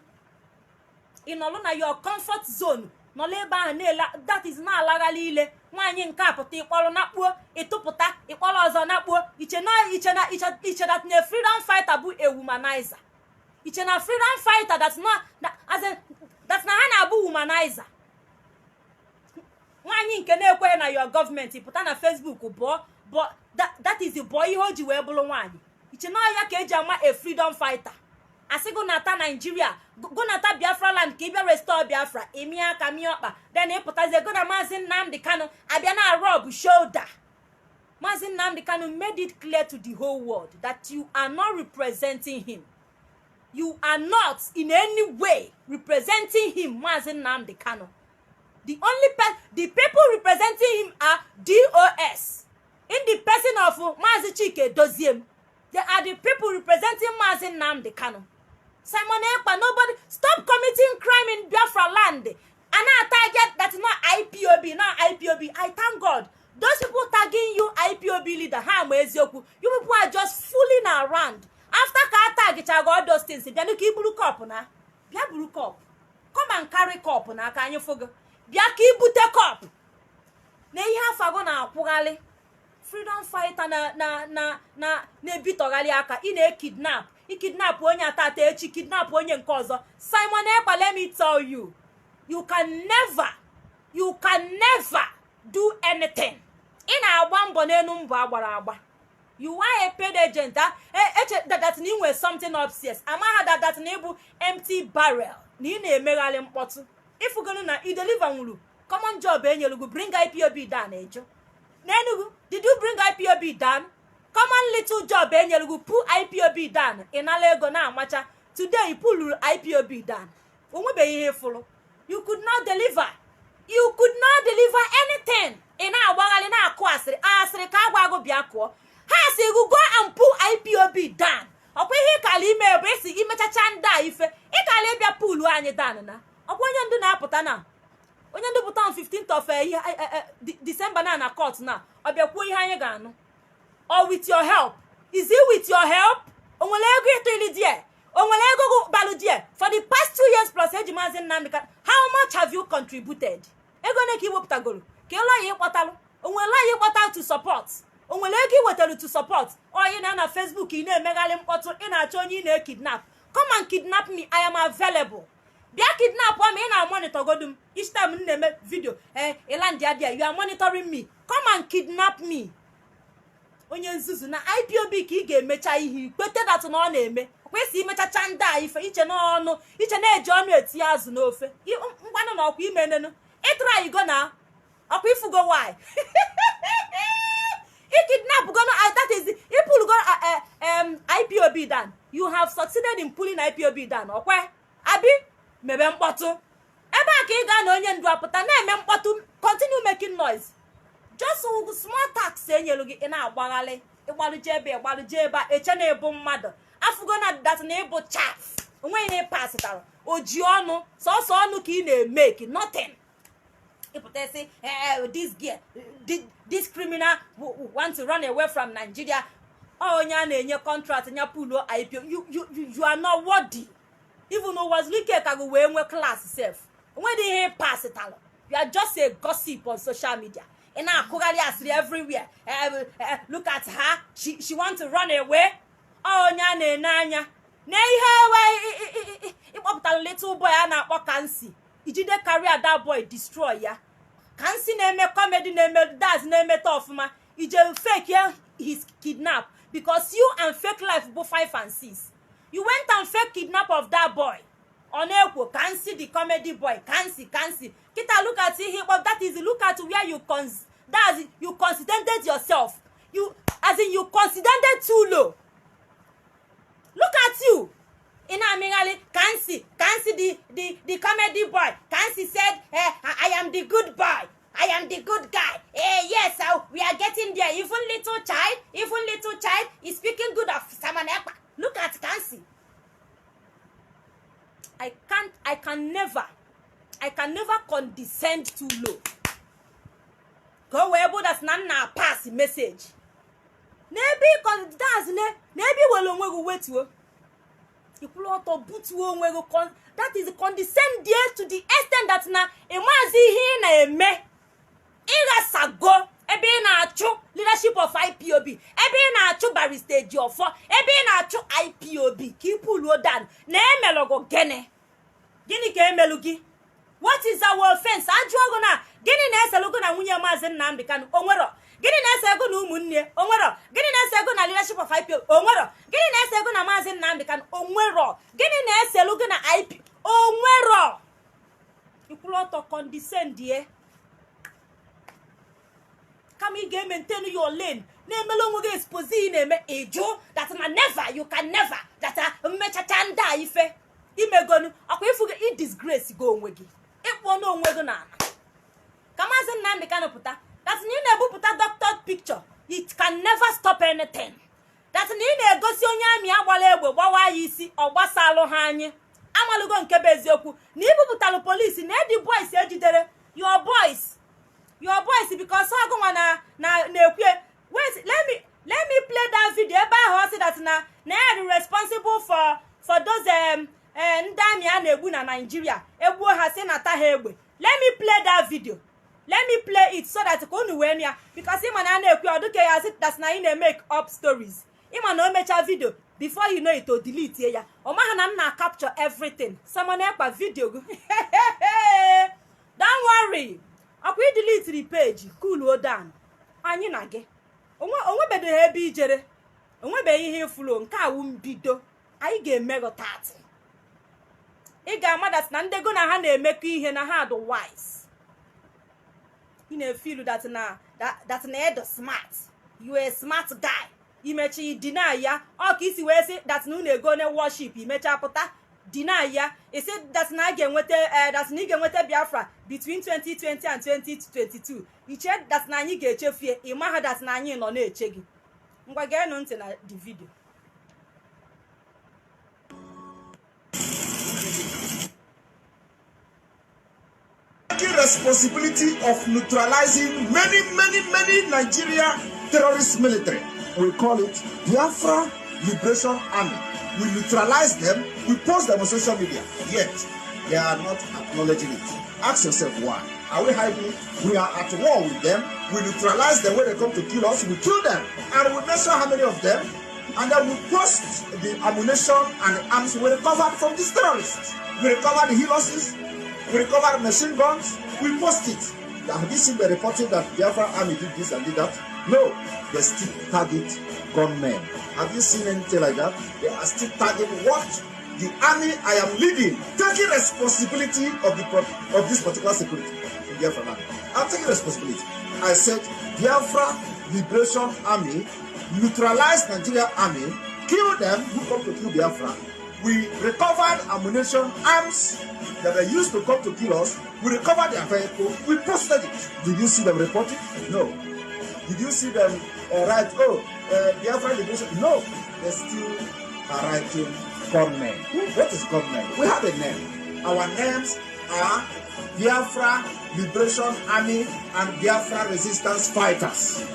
ịnọlụ na your comfort zone nọlụ ebe ahụ na-ele that is na alaghala ile nwaanyị nke apụta ịkpọrọ nakpuo ịtụpụta ịkpọrọ ọzọ nakpuo iche that na freedom fighter bụ a womanizer iche na freedom fighter that na ha na-abụ womanizer nwaanyị nke na-ekweghị na your government pụta na Facebook bụ that is the boy ihe o ji wee bụrụ nwaanyị iche na ya ka eji ama a freedom fighter asị go nata Nigeria go nata Biafra land ka ịbịa restore Biafra emi aka mi ọkpa then ịpụtazie go na Mazi Nnamdi Kanu abịa na rub shoulder Mazi Nnamdi Kanu made it clear to the whole world that you are not representing him. You are not in any way representing him, Mazi Nnamdi Kanu. The people representing him are DOS. In the person of Mazi Chikedoziem, they are the people representing Mazi Nnamdi Kanu. Simon Ekpa, nobody stop committing crime in Biafra land. And I target that's not IPOB, not IPOB. I thank God. Those people tagging you IPOB leader, you people are just fooling around. After ka tag all those things, then you keep blue cup na. Bia blue cup. Come and carry cup na ka anyi fogo. Bia ki bute cup. Na ihe afago na akwugali. Freedom fighter na bitogali aka ị na-kidnap. I kidnap onye atata echi kidnap onye nke ọzọ. Simon Ekpa, let me tell you, you can never do anything. Ị na-agba mbọ n'enu mbọ agbara agba. You are a paid agent. That means something upstairs. Amaha that enable empty barrel. Ni ne emerale mkpotu. If you gonna you deliver ngulu. Common job enyelugu bring IPOB down ejo. Nenugu, did you bring IPOB down? Common little job enyelugu pull IPOB down. Inalego na amacha. Today you pull IPOB down. You could not deliver. You could not deliver anything. In our wagali na akwasri. Asri ka wago biako. Ha say you go and pull IPOB down. Okwe he kali me besi imecha chanda ife. E kali bia pull anye down na. Okwe nyandu na apota na. Onyandu puta on 15th of December na court na. Obia kwo ihe anye ga anu. Or with your help. Is it with your help? Onwele ego to ili die. For the past 2 years plus Mazi Nnamdi, how much have you contributed? To support. To support. Or you na Facebook, you know, kidnap. Come and kidnap me. I am available. Bia kidnap me na monitor godum. Each time in the video, you are monitoring me. Come and kidnap me. Onye nzuzu na IPOB ki ga-emecha ihe kwete that no na-eme kwesi imecha chanda ife iche na onu iche na eji onu eti azu n'ofe ngwanu na okwa imenenu try go na okwa ifugo why kidnap go no that is if pull go IPOB down. You have succeeded in pulling IPOB down okwa abi mebe mkpọtụ ebe a ka ị ga na onye ndu apụta na-eme mkpọtụ continue making noise. Just small tax enyelu gi ina agbaghali igbaluje ebe eche na ebu mmadụ afugo na that na ebu chaff onwe na pass taro oji onu so onu ka ị na make nothing. Ipotesi this criminal want to run away from Nigeria. Onya na enye contract nya pulo IPO. You are not worthy. Even though was like ka go we nwe class self when dey pass taro. You are just a gossip on social media. And now Kugari Asri everywhere. Look at her. She wants to run away. Oh, nyane nanya. Nay her way. Ipob little boy and a Kansi. Ijide career that boy destroy ya. Kansi name comedy name that's name tough ma. Ije fake ya he's kidnapped. Because you and fake life both 5 and 6. You went and fake kidnap of that boy. Oneko Kansi the comedy boy. Kansi. Kita look at it, but that is look at where you you considered yourself. You considered too low. Look at you. Ina Amingali Kansi the comedy boy. Kansi said, I am the good boy. I am the good guy. Yes, we are getting there. Even little child is speaking good of Samanekpa. Look at Kansi. I can never condescend too low. Go where that's not pass message. Maybe well wait to that is condescend there to the extent that na Mazi he na eme ira sago ebe na achu leadership of IPOB ebe na achu barrister Jiofo ebe na achu IPOB kipu lo dan na emelogo gene gini ke emelugi. What is our offense? Ajuogo na gini na eselugo na nwunye Mazi Nnamdi Kanu onwero gini na esego na umunne onwero gini na esego na leadership of IPOB onwero gini na esego na Mazi Nnamdi Kanu onwero gini na eselugo na IP onwero. Ikuloto condescend here. Come you maintain your lane. Nemelo nwoge expose neme ejo that na never you can never that mecha chanda ife imegonu akwa ifuge I disgrace go onwegi ekwo no onwego na Mazi Nnamdi Kanu puta that ni na ebuputa doctored picture it can never stop anything. That ni na egosi onye ami agbala egbe gbawa ya isi ogbasalu ha anyi amalugo nke beziokwu na ibuputalu police na the boys ejidere your boys because agwa na ekwe. Wait, let me play that video ebe ahụ say that na are responsible for those ndami a na-egbu na Nigeria egbu ha say na ta ha egbe. Let me play that video. Let me play it so that konu we nya because him na ekwe oduke ya say that na in make up stories. Him na o mecha video before you know it to delete ya. O ma na m na capture everything. Someone ekpa video go. Don't worry. Akwa delete the page. Cool o down. Anyi na ge. onwebedo ebe ijere onwebeghị ihe ifulu nke awụ mbido anyị ga-emerọta atụ ị ga-ama that na ndego na ha na-emekọ ihe na ha do wise ị na-feel that na edo smart you a smart guy imechi deny ya ọ ka isi wee sị that na unu ego ne worship imecha pụta deny ya isi that na ga-enweta that na ị ga-enweta Biafra between 2020 and 2022 iche that na anyị ga-echefie ịma ha that na anyị nọ na-eche gị ngwa geenụ ntị na the video. Responsibility of neutralizing many Nigeria terrorist military. We call it Biafra Liberation Army. We neutralize them, we post them on social media, yet they are not acknowledging it. Ask yourself why. Are we hiding? We are at war with them. We neutralize them when they come to kill us, we kill them. And we measure how many of them, and then we post the ammunition and the arms we recovered from these terrorists. We recovered the horses, we recovered machine guns, we post it. Have you seen the reporting that the Biafra army did this and did that? No, they still target gunmen. Have you seen anything like that? They are still targeting what the army I am leading, taking responsibility of this particular security in Biafra land. I'm taking responsibility. I said Biafra Liberation Army neutralize Nigeria army, kill them who come to kill Biafra. We recovered ammunition, arms that they used to come to kill us. We recovered their vehicle. We posted it. Did you see them reporting? No. Did you see them write, Biafra Liberation? No. They still are writing gunmen. What is gunmen? We have a name. Our names are Biafra Liberation Army and Biafra Resistance Fighters.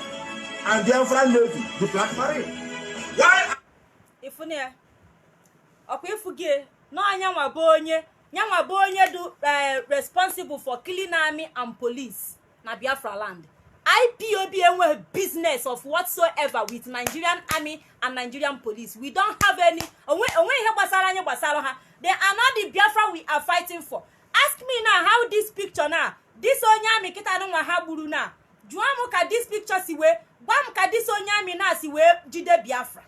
And Biafra Navy, the Black Marine. Why? Ifuge no anyanwa bụ onye do responsible for killing army and police na Biafra land. IPOB enwe business of whatsoever with Nigerian army and Nigerian police. We don't have any onwe ihe gbasara anyị gbasara ha. They are not the Biafra we are fighting for. Ask me now how this picture now, this onye army kita no nwa ha gburu na. Jụọ m ka this picture si wee, gwa m ka this onye army na si wee jide Biafra.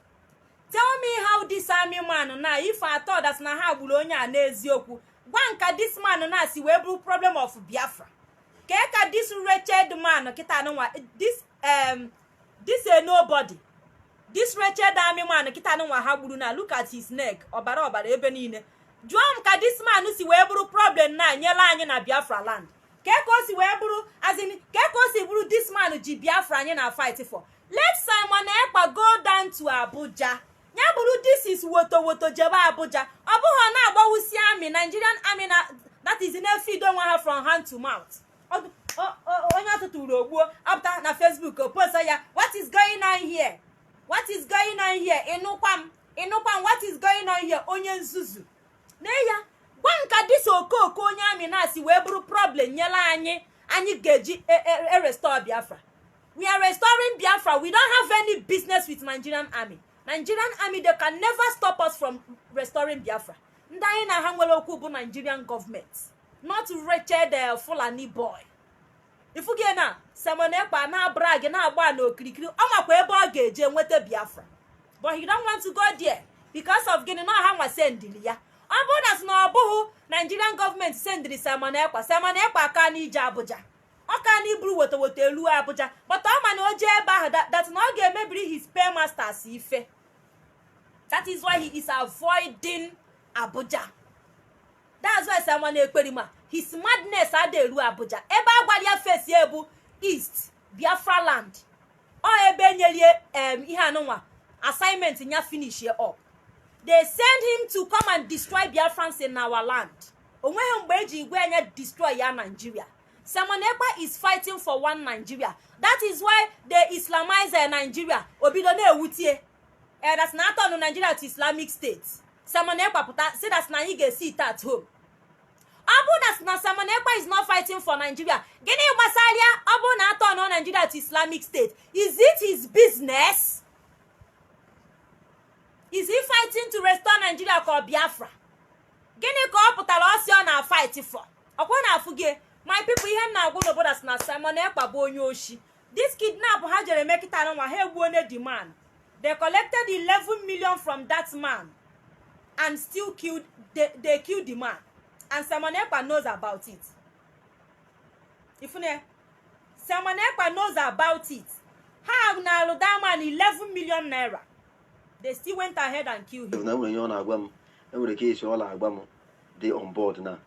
Tell me how this army man now, if I thought that's not how Bulonia and Ezioku, one can this man now see where problem of Biafra. Keka this wretched man, Kitanwa, this a nobody. This wretched army man, Kitanwa Habuluna, look at his neck, or Baroba, Ebenine. Drum ka this man who see where problem now, Nyela na Biafra land. Keko si weburu, as in Keko si buru this man who Biafra and fighting for. Let Simon Ekpa go down to Abuja. Nyaburu, this is woto jeba Abuja. Abuha na abawusi army, Nigerian army that is in a feed don't want her from hand to mouth. After na Facebook post what is going on here? What is going on here? Inupam, what is going on here? Onye nzuzu. Neya, wanka this okoko onye army na si weburu problem nyela anyị geji restore Biafra. We are restoring Biafra. We don't have any business with Nigerian army. Nigerian army, they can never stop us from restoring Biafra. Ndai na hangwelo kubu Nigerian government. Not wretched Fulani boy. If you get na, someone na brag na agba no kirikiri, ama kwa ebe ọ ga-eje nwete Biafra. But he don't want to go there because of getting no ha sendili ya. Obu na obuhu Nigerian government sendili Simon Ekpa ka ni ije Abuja. Oka ni bru woto elu Abuja, but man oje ebe that no ga emebiri his paymasters ife. That is why he is avoiding Abuja. That's why someone ekperima his madness ade elu Abuja. Ebe agwalia face ebu east Biafra land. O ebe nyelie ihe anonwa assignment nya finish here up. They send him to come and destroy Biafrans in our land. Onwe mgbe eji igwe anya destroy ya Nigeria. Simon Ekpa is fighting for one Nigeria. That is why they Islamize Nigeria. Obido na ewutie. That's not on Nigeria to Islamic State. Simon Ekpa say that's na you get sit at home. Abu that's na Simon Ekpa is not fighting for Nigeria. Gini Basalia, Abu na on Nigeria to Islamic State. Is it his business? Is he fighting to restore Nigeria called Biafra? Gini ko putala osio na fight for. Okwa na afuge. My people, here now go no bodas na Simon Ekpa bo onye oshi. this kidnap ha jere make it anwa ha egbuone the man. They collected 11 million from that man and still killed they killed the man. And Simon Ekpa knows about it. Ifune Simon Ekpa knows about it. How na that man 11 million naira. They still went ahead and killed him. Now when you're on the case all Agbam, they on board now.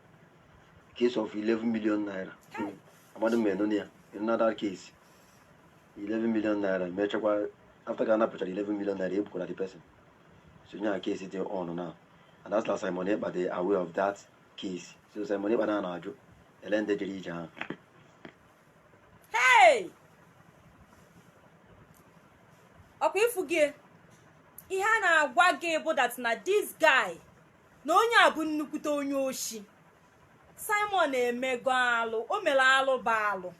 Case of 11 million naira. Among men another case. 11 million naira. After Ghana put 11 million naira, you the person. So now case is on now. And that's last Simon Ekpa they are aware of that case. So Simon Ekpa now do. Ellen de Jerija. Hey! Okay, forget. Ihe na-agwa gị bụ that na this guy na onye abụ nnukwute onye oshi. Simon emego alụ, o mere alụ bụ alụ.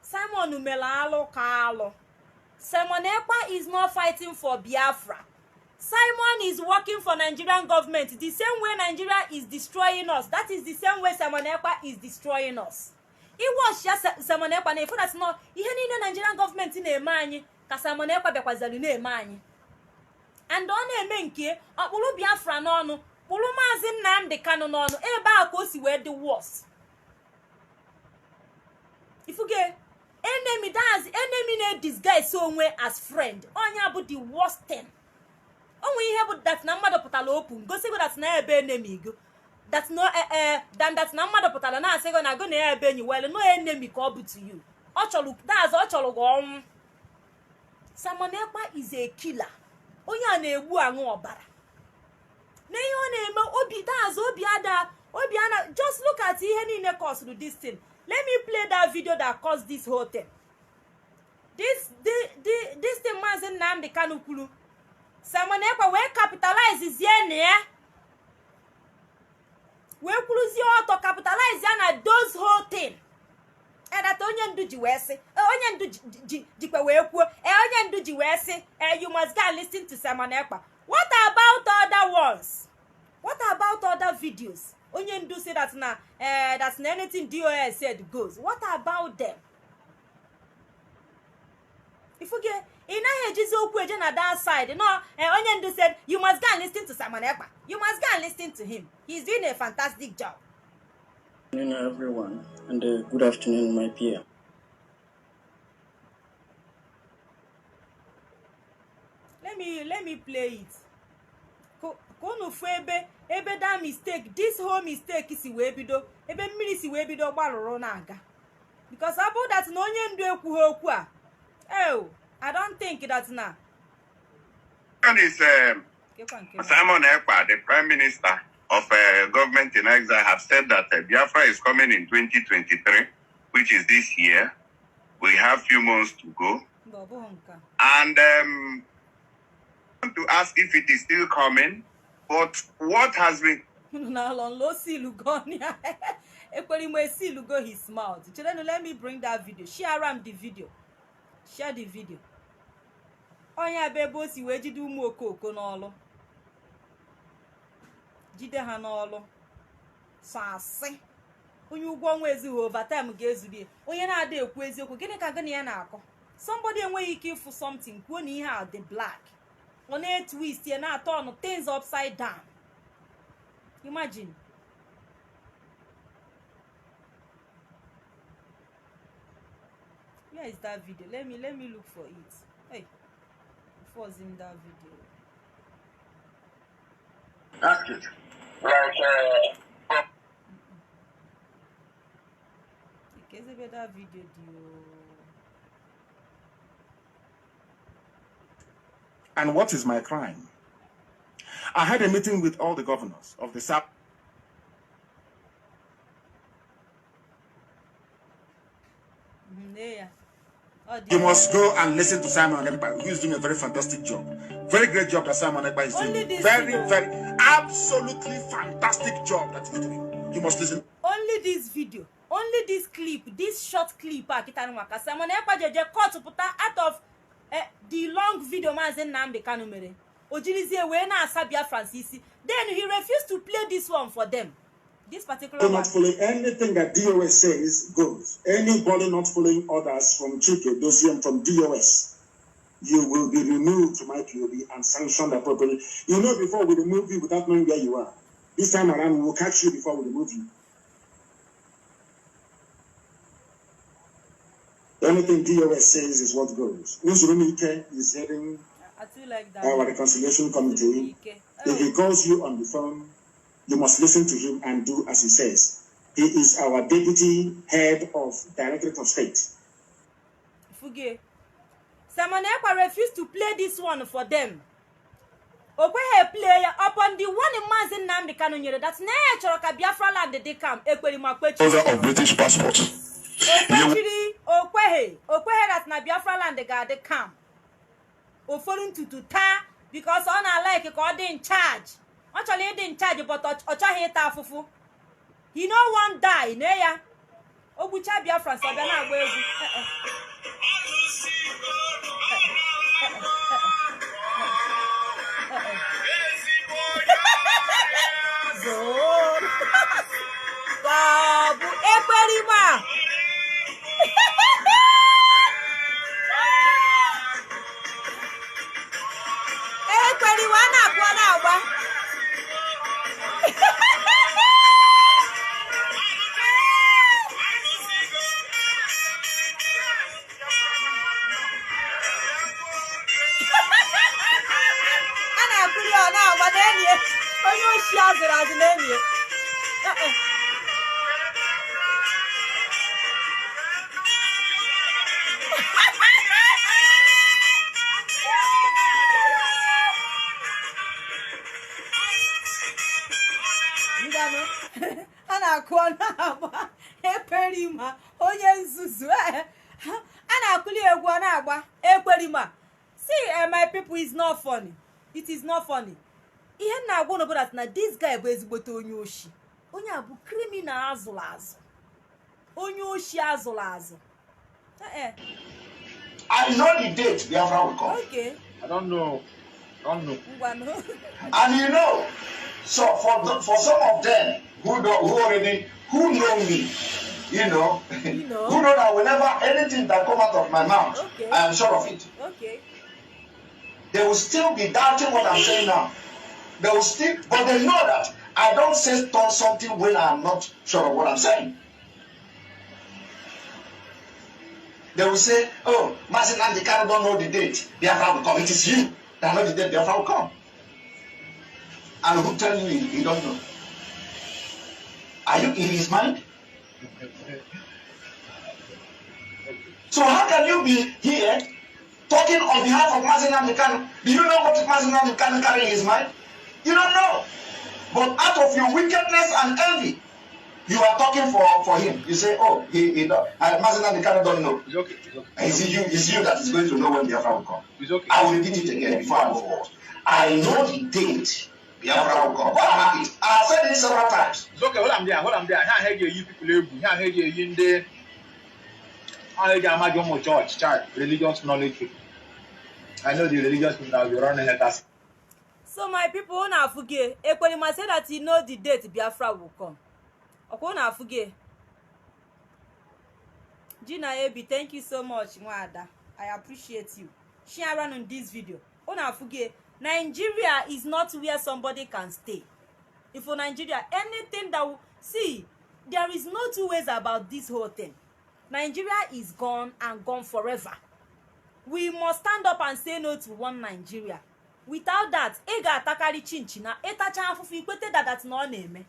Simon mere alụ ka alụ. Simon Ekpa is not fighting for Biafra. Simon is working for Nigerian government. The same way Nigeria is destroying us. That is the same way Simon Ekpa is destroying us. It was just Simon Ekpa na ifo that's not ihe niile Nigerian government na-eme anyị ka Simon Ekpa bịakwazali na-eme anyị. And ọ na-eme nke ọkpụrụ Biafra n'ọnụ, kpụrụ Mazi Nnamdi Kanu n'ọnụ, ebe a ka o si wee dị worse. Ifuge enemy na disguise onwe as friend. Onye bụ the worst thing. Onwe ihe bụ that na mmadụ pụtara open, gosi go that na ebe enemy go. That no than that na mmadụ pụtara na asị go na go na ebe enyi well no enemy ka ọ bụ to you. Ọ chọrọ go ọnwụ. Simon Ekpa is a killer. Onye a na-egbu aṅụ ọbara. Na ihe ọ na-eme obi ana just look at ihe niile cause this thing. Let me play that video that caused this whole thing. This thing Mazi Nnamdi Kanu kwuru. Simon Ekpa wee capitalize zie na ya. Wee kwuruzie ọtọ capitalize ya na those whole thing. That onye ndu ji wee sị, onye ndu jikwa wee kwuo, onye ndu ji wee sị, you must go and listen to Simon Ekpa. What about other ones? What about other videos? Onye ndu say that's na anything DOS said goes. What about them? If you get in a ejizi okwu eje na that side, no, onye ndu said you must go and listen to Simon Ekpa. You must go and listen to him. He's doing a fantastic job. Good afternoon, everyone, and good afternoon, my peer. Let me play it. Kono fu ebe that mistake, this whole mistake is we bido, ebe mmiri si we bido gbalụrụ na aga. Because about that no onye ndu ekwu okwu a. Oh, I don't think that's now. One is Simon Ekpa, the Prime Minister of government in exile, have said that Biafra is coming in 2023, which is this year. We have few months to go. And I want to ask if it is still coming, but what has been... his mouth. Children, let me bring that video. Share the video. Share the video. Onya bebo si we jide umu okoko n'olu. Jide ha n'olu. So asị. Onye ugwu ọnwa ezighi overtime ga-ezuri. Onye na-ada ekwu eziokwu. Gịnị ka gịnị ya na-akọ? Somebody enweghị ike ịfụ something kwuo na ihe a dị black. Ọ na-twist ya na turn things upside down. Imagine. Where is that video? Let me look for it. Hey. Was in that video. Ask it. Because about that video, And what is my crime? I had a meeting with all the governors of the South. Yeah. You must go and listen to Simon Ekpa, who is doing a very fantastic job. Very great job that Simon Ekpa is doing. Very, absolutely fantastic job that he's doing. You must listen. Only this video, only this clip, this short clip, Simon Ekpa jeje cut out of the long video Mazi Nnamdi Kanu mere. Ojirizie we na asa Biafrans isi. Then he refused to play this one for them. This particular do one. not follow anything that DOS says goes. Anybody not following orders from Chike Dosium from DOS, you will be removed from IPOB and sanctioned appropriately. You know, before we remove you without knowing where you are. This time around, we will catch you before we remove you. Anything DOS says is what goes. Uzurumike is heading our reconciliation committee. If he calls you on the phone, you must listen to him and do as he says. He is our deputy head of Directorate of State. Fuge. Samanekwa refused to play this one for them. Okwehe player upon the one in Mazi Nnamdi Kanu that's natural ka Biafra land they come ekweli makwechi. Holder of British passport. Okwehe that na Biafra land they come. Oforin to ta because on like God in charge. Actually in charge but ocha hita fufu. He no one die neya. Obucha Biafrans abia na agba egwu. Babu ekwerima. Ekwerima na akwa na agba. Ana akuri ona agba na enie. Onye oshi azụrụ azụ na enie. Ana akụọ na-agba ekwerima onye nzuzu ana akụli egwu ọ na-agba ekwerima. See, my people, is not funny. It is not funny. Ihe na-agwa n'obodo at na this guy bụ ezigbote onye oshi. Onye a bụ criminal azụrụ azụ. Onye oshi azụrụ azụ. I know the date Biafra will come. Okay. I don't know. And you know, so for some of them who know me, you know, who know that whenever anything that come out of my mouth, okay, I am sure of it. Okay. They will still be doubting what I'm saying now. They will still, but they know that I don't say something when I'm not sure of what I'm saying. They will say, oh, Mazi Nnamdi Kanu don't know the date Biafra will come. It is you that know the date Biafra will come. And who tells you he don't know? Are you in his mind? So how can you be here talking on behalf of Mazi Nnamdi Kanu? Do you know what Mazi Nnamdi Kanu carry in his mind? You don't know. But out of your wickedness and envy, you are talking for him. You say, oh, Mazi Nnamdi Kanu don't know. It's okay. It's okay. It's you that is going to know when Biafra will come. It's okay. I will repeat it again before I move forward. I know the date Biafra will come. I have said it several times. It's okay. Hold on there. I heard you people. I heard you in the. I heard you are church, religious knowledge people. I know the religious people that will be running at us. So my people, na fuge. Ekwerima say that he know the date Biafra will come. Okay, na fuge. Gina Ebi, thank you so much, Mwada. I appreciate you. Share on this video. Ona fuge. Nigeria is not where somebody can stay. If for Nigeria, anything that will see, there is no two ways about this whole thing. Nigeria is gone and gone forever. We must stand up and say no to one Nigeria. Without that, ega atakari chinchina, etacha afufu ikwete that's no name.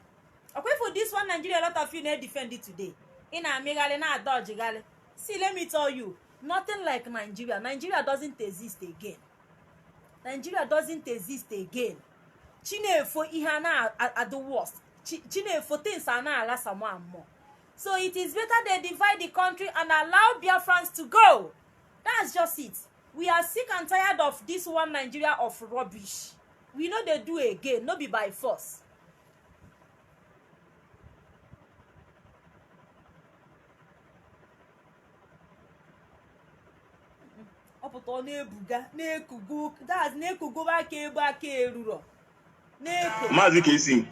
Okay, for this one Nigeria, a lot of you need defend it today. In Amigale na dodge gale. See, let me tell you, nothing like Nigeria. Nigeria doesn't exist again. Nigeria doesn't exist again. Chinefo ihana at the worst. Chinefo things are not less and more. So it is better they divide the country and allow Biafrans to go. That's just it. We are sick and tired of this one Nigeria of rubbish. We know they do again, not be by force. Mazi Kesi.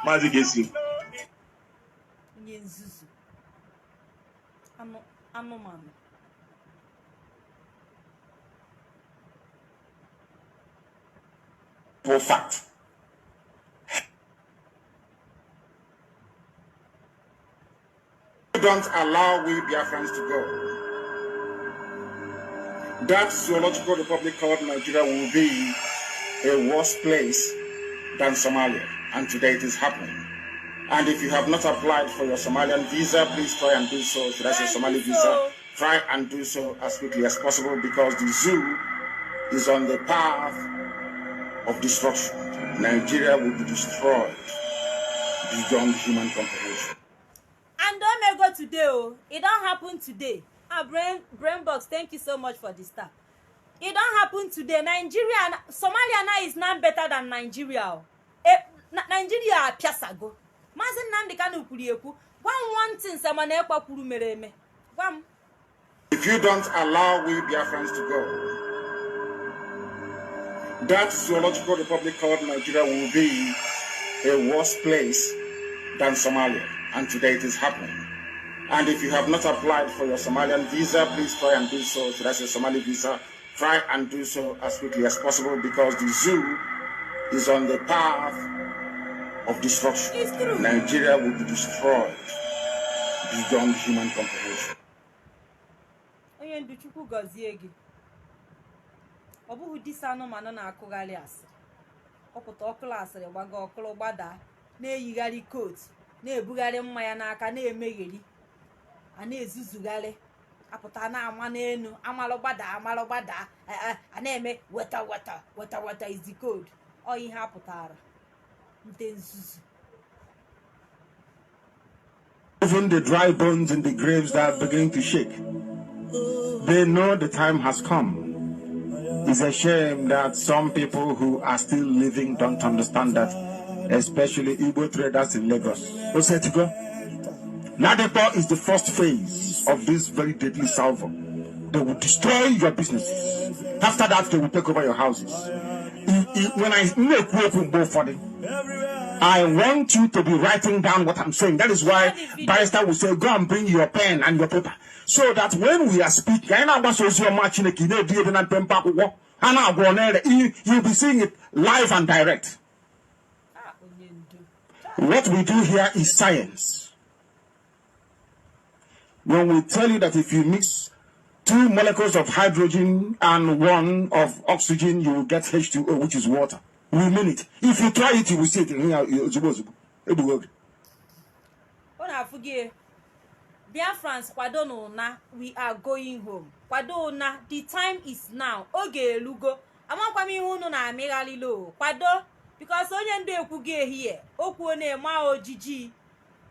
Mazi gets you. For fact. Don't allow we Biafrans to go. That zoological republic called Nigeria will be a worse place than Somalia, and today it is happening. And if you have not applied for your Somalian visa, please try and do so. Should I say Somali visa? Try and do so as quickly as possible, because the zoo is on the path of destruction. Nigeria will be destroyed beyond human comprehension. And don't go today, oh. It don't happen today. Brain box, thank you so much for the star. It don't happen today. Nigeria, Somalia now is not better than Nigeria. Nigeria piasago. Mazi Nnamdi Kanu kurieku. One thing someone ekwa kuru mereme. If you don't allow we Biafrans to go, that zoological republic called Nigeria will be a worse place than Somalia, and today it is happening. And if you have not applied for your Somalian visa, please try and do so. Should I say Somali visa? Try and do so as quickly as possible, because the zoo is on the path of destruction. It's true. Nigeria will be destroyed beyond human comprehension. Obu disa no mano na akugale asiri. Oputa okula asiri gbaga okulu gbada na eyigari coat na ebugari mmanya n'aka na emegheri ana ezuzugale aputa na ama n'enu amalo gbada ana eme weta is the code. O ihe aputara nte nzuzu. Even the dry bones in the graves that are beginning to shake, they know the time has come. It's a shame that some people who are still living don't understand that, especially Igbo traders in Lagos. Osetigo, Ladipo is the first phase of this very deadly salvo. They will destroy your businesses. After that, they will take over your houses. When I make work for them, I want you to be writing down what I'm saying. That is why Barrister will say, go and bring your pen and your paper. So that when we are speaking, you'll be seeing it live and direct. What we do here is science. When we tell you that if you mix 2 molecules of hydrogen and 1 of oxygen, you will get H2O, which is water. We mean it. If you try it, you will see it. Biafrans, kwado no na, we are going home. Kwado na, the time is now. Oge lugo. Amankwa mi hunu na amegali lo. Kwado, because onye ndo ekuge here. Okuone ma ojiji.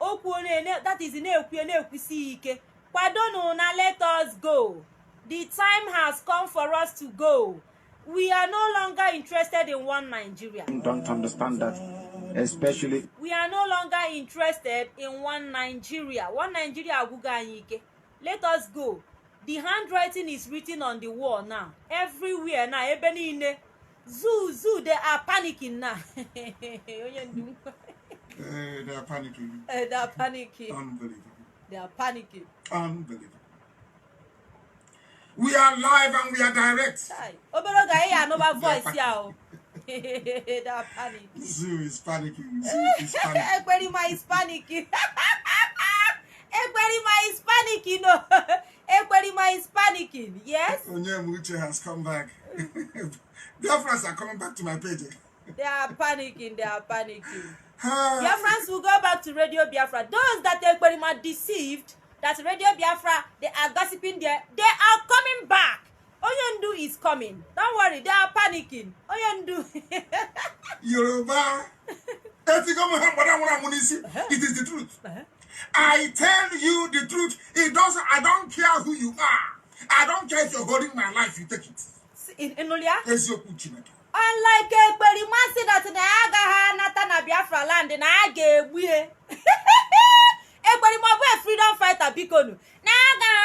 Okuone, that is in ekusi ike. Kwado no na, let us go. The time has come for us to go. We are no longer interested in one Nigeria. Don't understand that. Especially, we are no longer interested in one Nigeria. One Nigeria, let us go. The handwriting is written on the wall now. Everywhere now. Zoo, they are panicking now. They are panicking. They are panicking. Unbelievable. They are panicking. Unbelievable. We are live and we are direct. Oberoga, I know my voice here. They are panicking. Zoo is panicking. Zoo is panicking. Ekwerima is panicking. Ekwerima is panicking. No. Ekwerima is panicking. Yes. Onyemuche has come back. Biafrans are coming back to my page. They are panicking. They are panicking. Biafrans will go back to Radio Biafra. Those that Ekwerima deceived, that Radio Biafra, they are gossiping there. They are coming back. Oyendu is coming. Don't worry, they are panicking. Oyendu. Yoruba. It is the truth. I tell you the truth. I don't care who you are. I don't care if you're holding my life, you take it. Unlike Ekwerima said that na Natana Biafra land and I gave Ekwerima boy freedom fighter bikonu. Na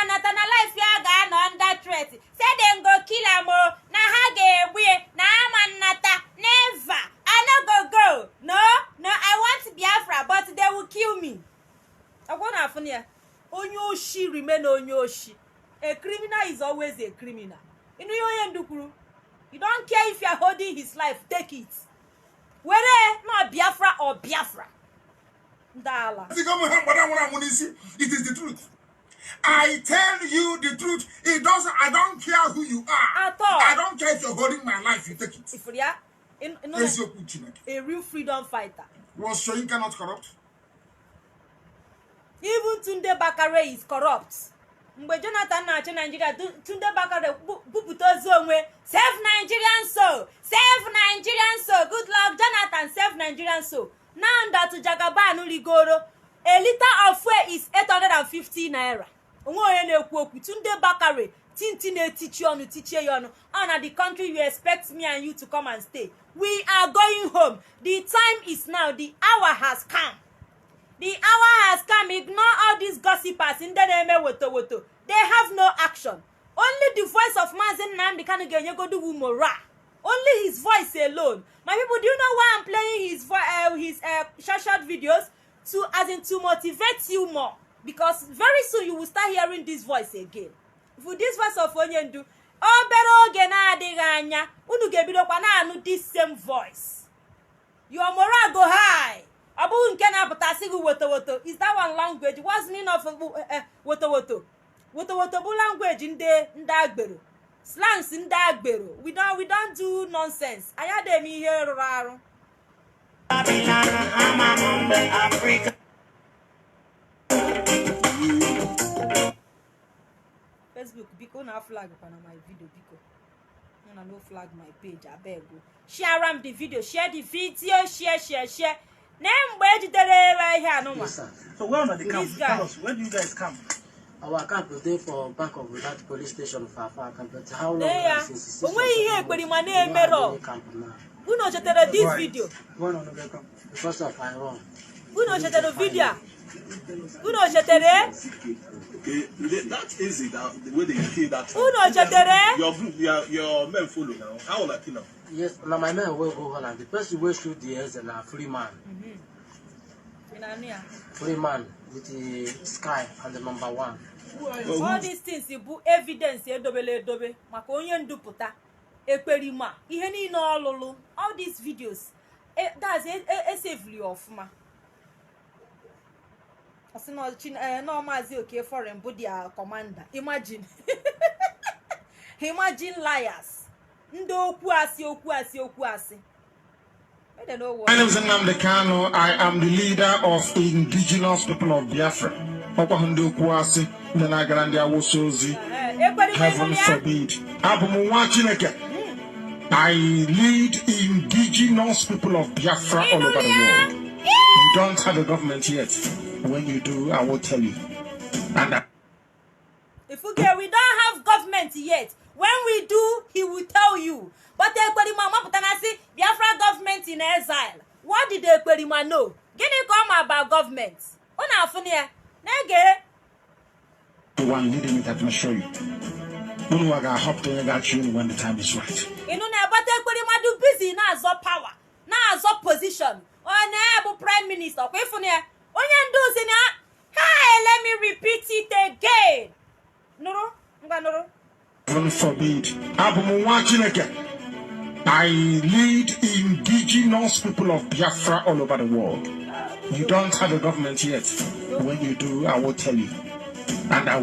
Natana life ya ga under threat. Say them go kill am o. Na ha ga na man nata never. I no go. No, I want Biafra a criminal. You don't care if you are holding his life, take it. Whether not Biafra or Biafra. Dala. It is the truth. I tell you the truth. I don't care who you are. At all. I don't care if you're holding my life, you take it. If you are a real freedom fighter. Was Shoyinka not corrupt? Even Tunde Bakare is corrupt. Mgbe Jonathan na-achị Nigeria, Tunde Bakare bupụta ozi onwe, save Nigerian soul, save Nigerian soul. Good luck, Jonathan, save Nigerian soul. Now that Jagaban rigoro, a liter of fuel is 850 naira. Tunde Bakare, Tintine teach you, and the country you expect me and you to come and stay. We are going home. The time is now. The hour has come. The hour has come. Ignore all these gossipers in the name of woto. They have no action. Only the voice of Mazi Nnamdi Kanu go do umora. Only his voice alone. My people, do you know why I'm playing his short videos? To motivate you more. Because very soon you will start hearing this voice again. For this voice of Onyendu, this same voice. Your moral go high. Is that one language? What's the meaning of woto? Woto language in the Ndagbero. Slangs in Ndagbero. We don't do nonsense. I had them here raro. Facebook, because na flag on my video, because no flag my page. I beg you. Share the video, share. Name where did right here no man. So where are the camp? Tell us, where do you guys come? Our camp is there for back of that police station for our camp. How long is this? When you hear my name, who knows this video? Because of Iran. Who knows the video? Who knows the okay, that is it. The way they kill that. Who knows your group, your men follow now. How will I kill them? Yes, now my men will go Holland. The person will shoot the heads and a free man. Free man with the sky and the number one. All these things you put evidence dobe. Makonye nduputa. Ekperima. Ihe ni no ololo. All these videos. That's a safely off ma. No Mazi okay foreign body commander. Imagine. Imagine liars. Okwu asi. I don't know what. My name is Nnamdi Kanu. I am the leader of indigenous people of Biafra. Heaven forbid. I lead indigenous people of Biafra all over the world. You don't have a government yet. When you do, I will tell you. And if we don't have government yet. When we do, he will tell you. But Biafra government in exile. What did the Ekperima know? Get it come about government. The one leading it, I can show you. When the time is right. But Ekperima do busy now as power. Now as position. Or prime minister. Hey, let me repeat it again. No. Heaven forbid. I lead indigenous people of Biafra all over the world. You don't have a government yet. When you do, I will tell you. And I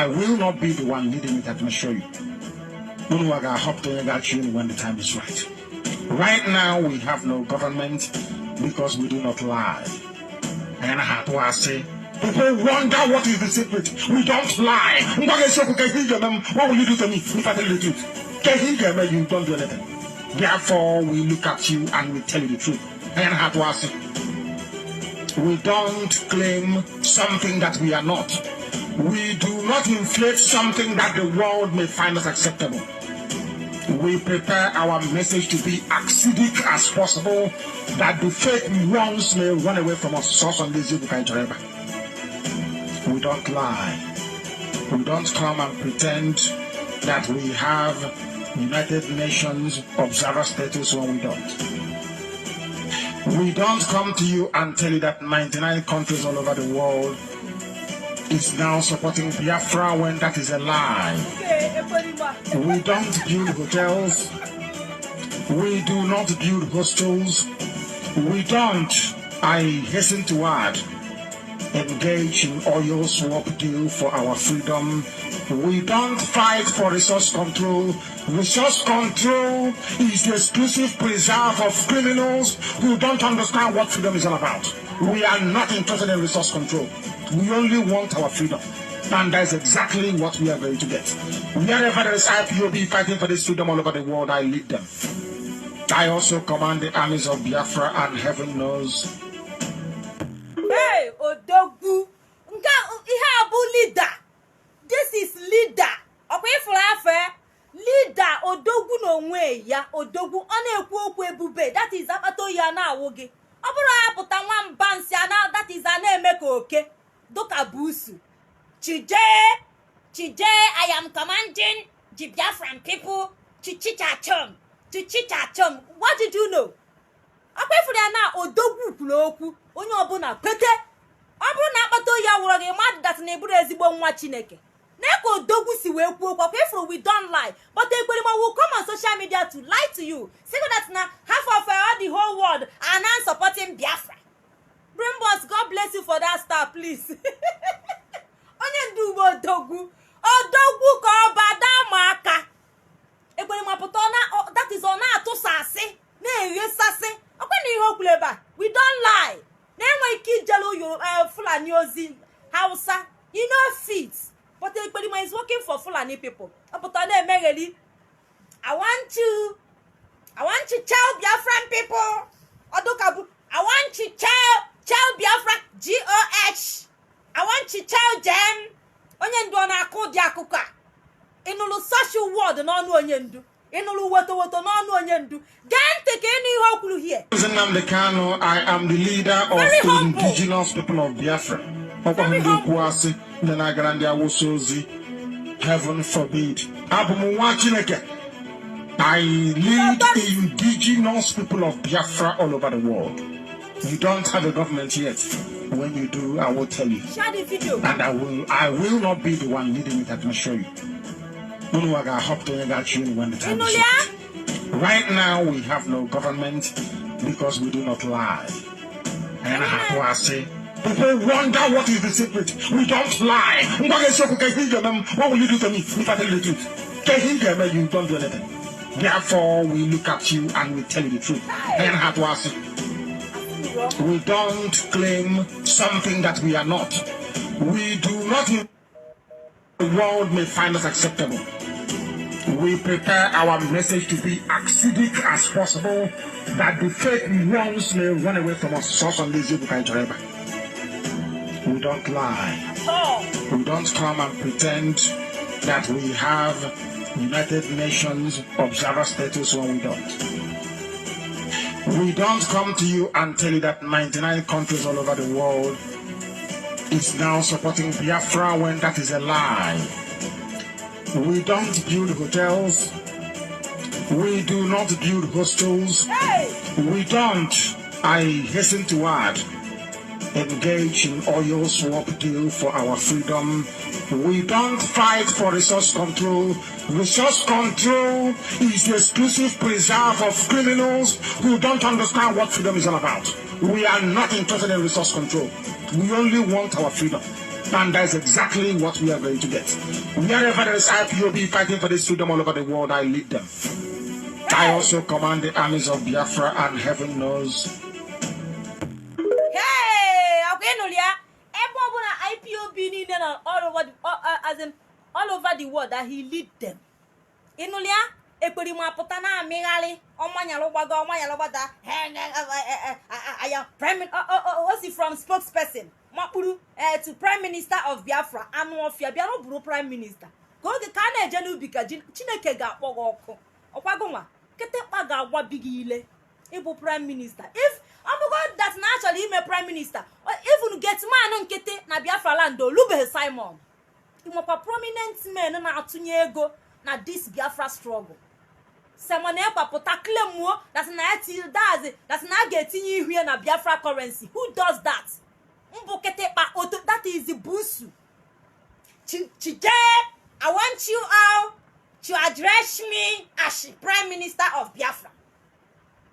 will not be the one leading it, I can show you. When the time is right. Right now, we have no government because we do not lie. And I have to say, people wonder what is the secret. We don't lie. What will you do to me if I tell you the truth? You don't do anything. Therefore, we look at you and we tell you the truth. And I have to ask you. We don't claim something that we are not. We do not inflate something that the world may find us acceptable. We prepare our message to be acidic as possible, that the fake ones may run away from us. We don't lie. We don't come and pretend that we have United Nations observer status when we don't. We don't come to you and tell you that 99 countries all over the world is now supporting Biafra when that is a lie. We don't build hotels. We do not build hostels. We don't, I hasten to add, engage in oil swap deal for our freedom. We don't fight for resource control. Resource control is the exclusive preserve of criminals who don't understand what freedom is all about. We are not interested in resource control. We only want our freedom. And that's exactly what we are going to get. Wherever there is IPOB fighting for this freedom all over the world, I lead them. I also command the armies of Biafra, and heaven knows. Hey, Odogwu. Nka ihe abu leader. This is leader. Okwa ifulafe. Leader Odogwu no nwe ya. Odogwu ona ekwu okwu ebube. That is apato ya na awoge. Oburu ya puta nwamba nsi ana, that is ana eme ka oke. Doka busu. Chije, I am commanding the Biafran people to chichachom. What did you know? Akwefure na Odogwu kwuru okwu onye ọbụla kwete. Ọ bụrụ na akpato ya wụrụ gị mmadụ dat na eburu ezigbo nwa Chineke. Na ka Odogwu si wee kwuo okwu akwefure we don't lie. But Ekperima will come on social media to lie to you. Say that now half of all the whole world are now supporting Biafra. Brimbos, God bless you for that star, please. Onye ndu Odogwu ka ọbada maka. Ekperima pụta na that is ona atụsasị na eghesasị. Okwena ihe okwu ebe we don't lie. Na enwe ike ijelu Fulani ozi Hausa, you know fit. But Ekperima is working for Fulani people. Pụta na emegheli. I want to tell Biafran people. Odokabu, I want to tell Biafra GOH. I want to tell them. Onye ndu na akụ dị akụkọ. Inulu social word n'ọnụ onye ndu. Inulu woto n'ọnụ onye ndu. Gante ke ni ihe okwuru here. Nnamdi Kanu, I am the leader of the indigenous people of Biafra. Heaven forbid. I lead the indigenous people of Biafra all over the world. You don't have a government yet. When you do, I will tell you. Share the video. And I will not be the one leading it. I can assure you. Right now, we have no government because we do not lie. And I have to say, people wonder what is the secret. We don't lie. What will you do to me if I tell you the truth? You don't do anything. Therefore, we look at you and we tell you the truth. And I have to say, we don't claim something that we are not. We do not. The world may find us acceptable. We prepare our message to be acidic as possible, that the fake ones may run away from us. We don't lie. We don't come and pretend that we have United Nations observer status when we don't. We don't come to you and tell you that 99 countries all over the world is now supporting Biafra when that is a lie. We don't build hotels. We do not build hostels. We don't, I hasten to add, engage in oil swap deal for our freedom. We don't fight for resource control. Resource control is the exclusive preserve of criminals who don't understand what freedom is all about. We are not interested in resource control. We only want our freedom. And that's exactly what we are going to get. Wherever there is IPOB fighting for this freedom all over the world, I lead them. I also command the armies of Biafra, and heaven knows. Hey, okay, Nolia. IPOB all over the world that he lead them. Inulia, Ekperima Potana, Migali, Omanyalobaga, I am prime. What's he from? Spokesperson. Mapuru to Prime Minister of Biafra. I'm of Yabiano Buru Prime Minister. Go the Kana Janubika, Chineke got Wogoko. Okagoma, Ketepaga Wabigile, Ibu Prime Minister. If God that's naturally him a Prime Minister, or even get man on Kete, na Biafra Lando, Lube Simon. He was a prominent man na Atunyego, na this Biafra struggle. Someone else potakle mo, that's not does it, that's not getting you here na Biafra currency. Who does that? That is the busu. Chije, I want you all to address me as Prime Minister of Biafra.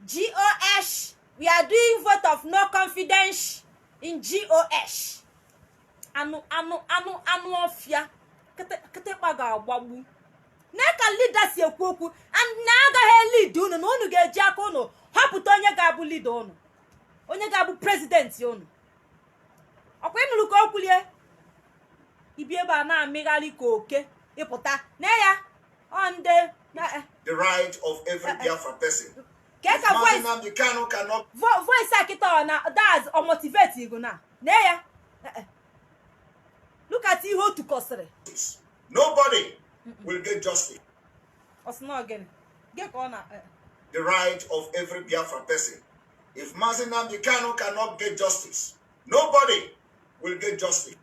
GOS, we are doing vote of no confidence in GOS. Anu ofia. Kete baga wabu. Neka leaders yekwoku and naga he lead unu no unu ga-eji aka unu hapụta onye ga-abụ leader unu. Onye ga-abụ president unu. Okwa ịnụrụ ka okwulie. Ibi ebe a na-amịgharị ka oke ịpụta na ya on the right of every Biafra person. Keka voice Nnamdi Kanu cannot voice akita na that's or motivate you na ya. Look at you to kosere. Nobody will get justice. Osno again. Get on The right of every Biafra person. If Mazi Nnamdi Kanu cannot get justice, nobody will get justice.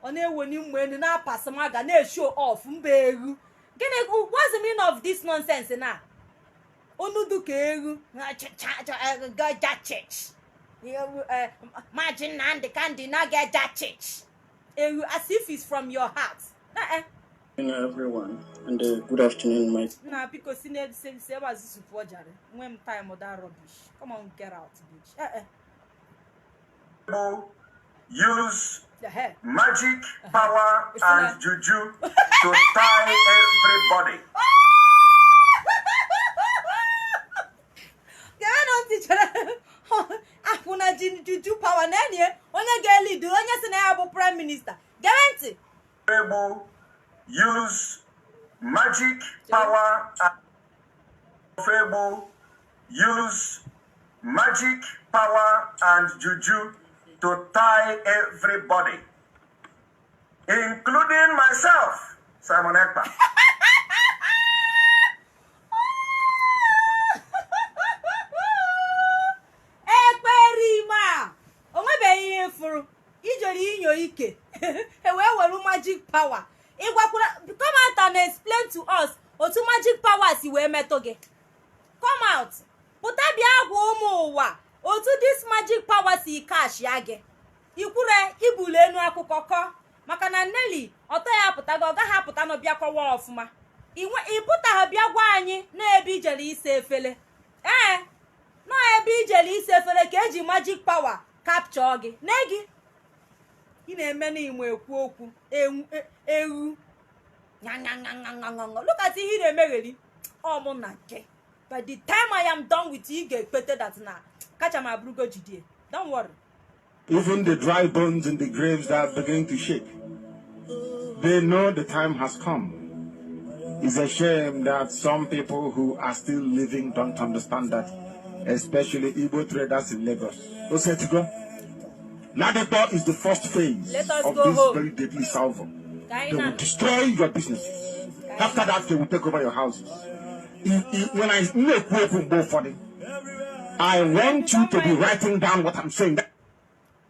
When na pass maga na show off mberu. What's the meaning of this nonsense now? Onudu keru get that church. Imagine Nnamdi Kanu not get that church. As if it's from your heart. Hello everyone, and good afternoon, my. Nah, because say was support jare. When time of that rubbish. Come on, get out, bitch. Use magic, power, and juju to tie everybody. Afuna juju power nanye onye ga lead onye se na ya bụ prime minister. Guarantee. Use magic, power, and use magic, power, and juju to tie everybody, including myself, Simon Ekpa. Ekperima. Onwebe ihe furu. Ijori inyo ike. Ewe welu magic power. Come out and explain to us otu magic powers iwe metoge. Come out. Puta bia gwa ụmụ ụwa otu this magic powers i cash ya ge. Ikwure ibule enu akụkọ kọ maka na Nelly ọtọ ya pụta ga ọ gaghị apụta no bịa kọwa ọfụma. Ịpụta ha bịa gwa anyị na ebe ijele ise efele. No ebe ijele ise efele ka eji magic power capture gị. Negi ị na-eme na imo ekwu okwu ewu look at ihe na-emegheri ọmụ na nke. By the time I am done with you, get better that na kacha ma brugo jidie. Don't worry. Even the dry bones in the graves that are beginning to shake, they know the time has come. It's a shame that some people who are still living don't understand that, especially Igbo traders in Lagos. Ladipo is the first phase of this home. Very deadly salvo. They will destroy your businesses. After that, they will take over your houses. When I make work for them, I want you to be writing down what I'm saying.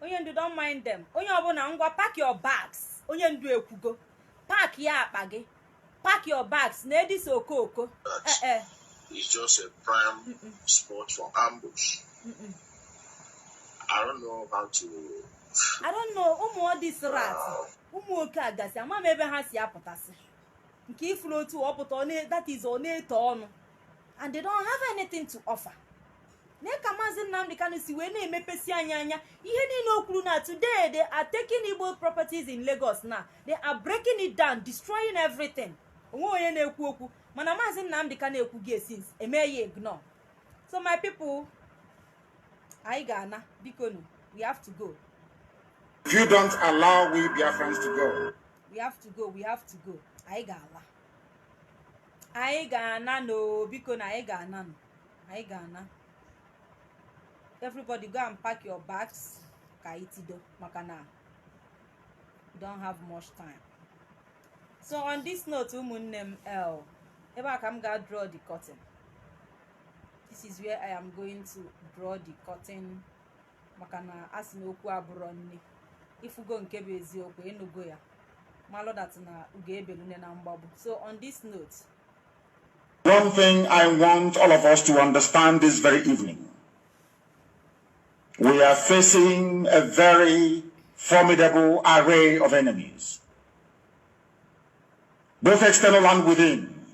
Onyendu, don't mind them. Onyendu, pack your bags. Onyendu ekugo. Pack ya bagi. Pack your bags. Nedi so koko. It's just a prime spot for ambush. I don't know how to. I don't know. All these rats. Agasi. Ama maybe has ya potasi. Nke flow to up that is on it on. And they don't have anything to offer. Neka Mazi Nnamdi Kanu si we na emepesi anyanya. Ihe ni no kuru na today they are taking Igbo properties in Lagos now. They are breaking it down, destroying everything. Onwe onye na ekwu okwu. Mana Mazi Nnamdi Kanu ekwugie since emeye ignore. So my people, I Ghana, Bikonu, we have to go. If you don't allow we Biafrans to go, we have to go. I Ghana no, Bikonu, I Ghana. Everybody go and pack your bags. Kaitido, Makana. We don't have much time. So on this note, name L. Ever come go draw the curtain. This is where I am going to draw the curtain. Makana asinoku aburonni. If you go in Kebezi okwe enugo ya. Malo that na ugebelune na mbabu. So on this note, one thing I want all of us to understand this very evening. We are facing a very formidable array of enemies, both external and within.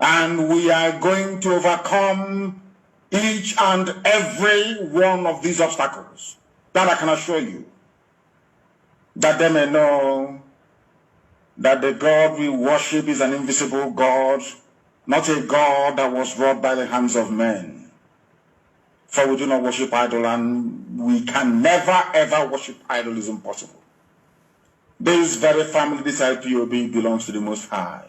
And we are going to overcome each and every one of these obstacles. That I can assure you. That they may know that the God we worship is an invisible God, not a God that was wrought by the hands of men. For we do not worship idol, and we can never ever worship idol. Is impossible. This very family, this IPOB, belongs to the Most High.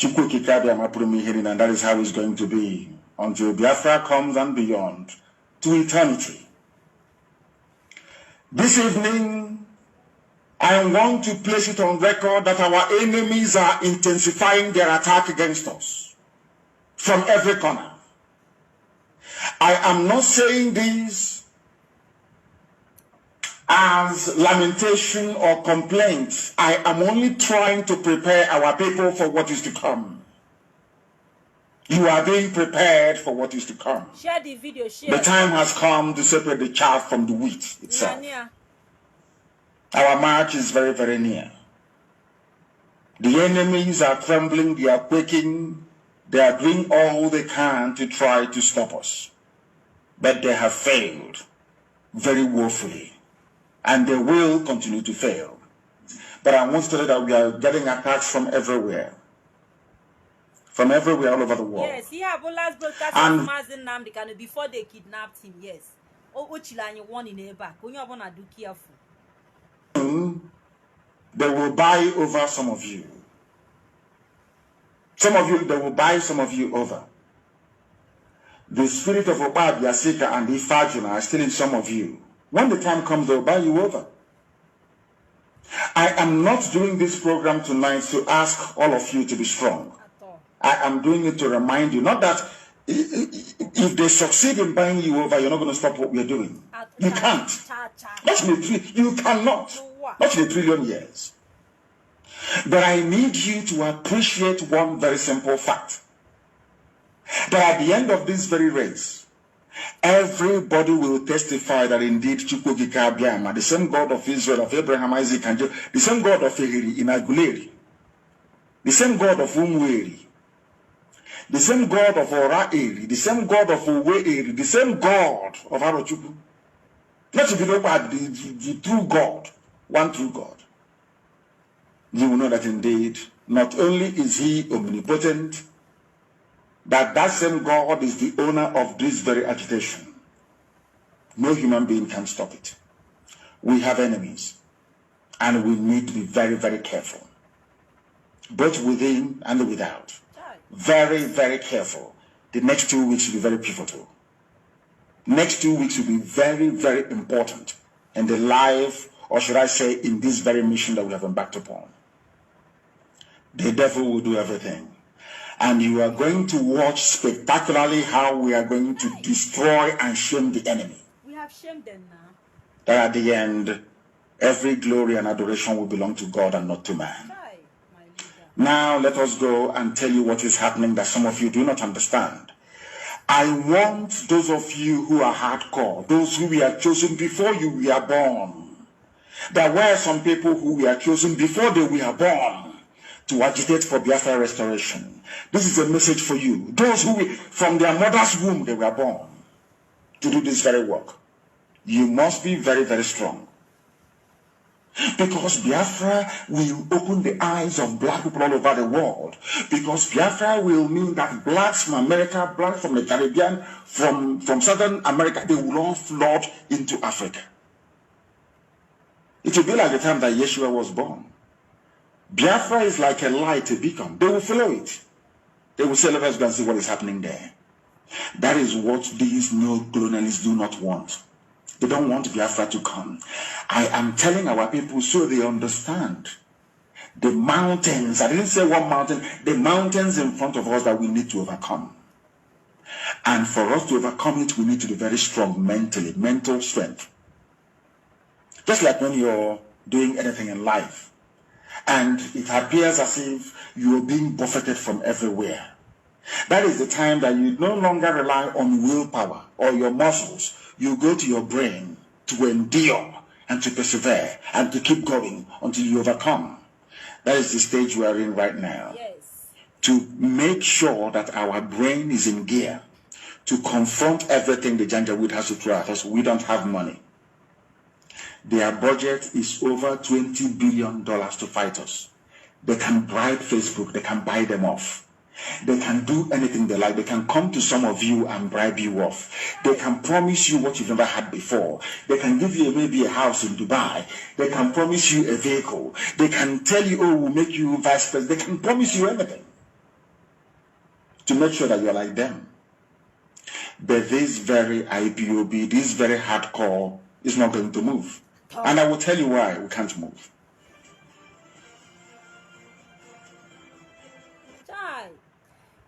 And that is how it's going to be until Biafra comes and beyond to eternity. This evening, I want to place it on record that our enemies are intensifying their attack against us from every corner. I am not saying this as lamentation or complaint. I am only trying to prepare our people for what is to come. You are being prepared for what is to come. Share the video, share. The time has come to separate the chaff from the wheat itself. Our march is very, very near. The enemies are trembling, they are quaking, they are doing all they can to try to stop us. But they have failed very woefully. And they will continue to fail. But I want to tell you that we are getting attacks from everywhere. From everywhere, all over the world. Yes, he have last broadcast of Mazi Nnamdi Kanu before they kidnapped him, yes. One in the back. When you want to do careful. They will buy over some of you. Some of you, they will buy some of you over. The spirit of Ipob, Yasika, and Ifajuna are still in some of you. When the time comes, they'll buy you over. I am not doing this program tonight to ask all of you to be strong. I am doing it to remind you, not that if they succeed in buying you over, you're not going to stop what we're doing. You can't. You cannot. Not in a trillion years. But I need you to appreciate one very simple fact. That at the end of this very race, everybody will testify that indeed Chukwukika Biama, the same God of Israel, of Abraham, Isaac, and Jacob, the same God of Ehiri in Aguleri, the same God of Umweri, the same God of Ora-Eri, the same God of Uwe-Eri, the same God of Arochukwu. Not to be known by the true God, one true God. You will know that indeed, not only is he omnipotent, but that same God is the owner of this very agitation. No human being can stop it. We have enemies, and we need to be very, very careful, both within and without. Very, very careful. The next 2 weeks will be very pivotal. Next 2 weeks will be very, very important in the life, or should I say, in this very mission that we have embarked upon. The devil will do everything. And you are going to watch spectacularly how we are going to destroy and shame the enemy. We have shamed them now. That at the end, every glory and adoration will belong to God and not to man. Now let us go and tell you what is happening that some of you do not understand. I want those of you who are hardcore, those who were chosen before you were born. There were some people who were chosen before they were born to agitate for Biafra restoration. This is a message for you. Those who from their mother's womb they were born to do this very work. You must be very, very strong. Because Biafra will open the eyes of black people all over the world. Because Biafra will mean that blacks from America, blacks from the Caribbean, from Southern America, they will all flood into Africa. It will be like the time that Yeshua was born. Biafra is like a light, a beacon. They will follow it. They will say, let us go and see what is happening there. That is what these neo-colonialists do not want. They don't want Biafra to come. I am telling our people so they understand. The mountains, I didn't say one mountain, the mountains in front of us that we need to overcome. And for us to overcome it, we need to be very strong mentally, mental strength. Just like when you're doing anything in life, and it appears as if you're being buffeted from everywhere. That is the time that you no longer rely on willpower or your muscles. You go to your brain to endure and to persevere and to keep going until you overcome. That is the stage we are in right now. Yes. to make sure that our brain is in gear to confront everything the Janjaweed has to throw at us. We don't have money. Their budget is over $20 billion to fight us. They can bribe Facebook, they can buy them off. They can do anything they like. They can come to some of you and bribe you off. They can promise you what you've never had before. They can give you maybe a house in Dubai. They can promise you a vehicle. They can tell you, oh, we'll make you vice president. They can promise you anything to make sure that you're like them. But this very IPOB, this very hardcore is not going to move. And I will tell you why we can't move.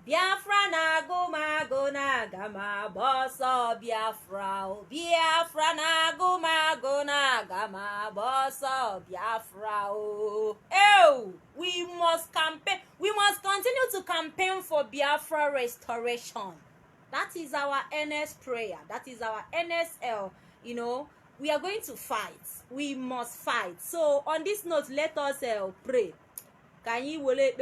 Biafra na go mago na gama bosso Biafra. Biafra na go mago na gama bosso Biafra. Oh, we must campaign. We must continue to campaign for Biafra restoration. That is our NS prayer. That is our NSL. You know, we are going to fight. We must fight. So on this note, let us pray. Can you will it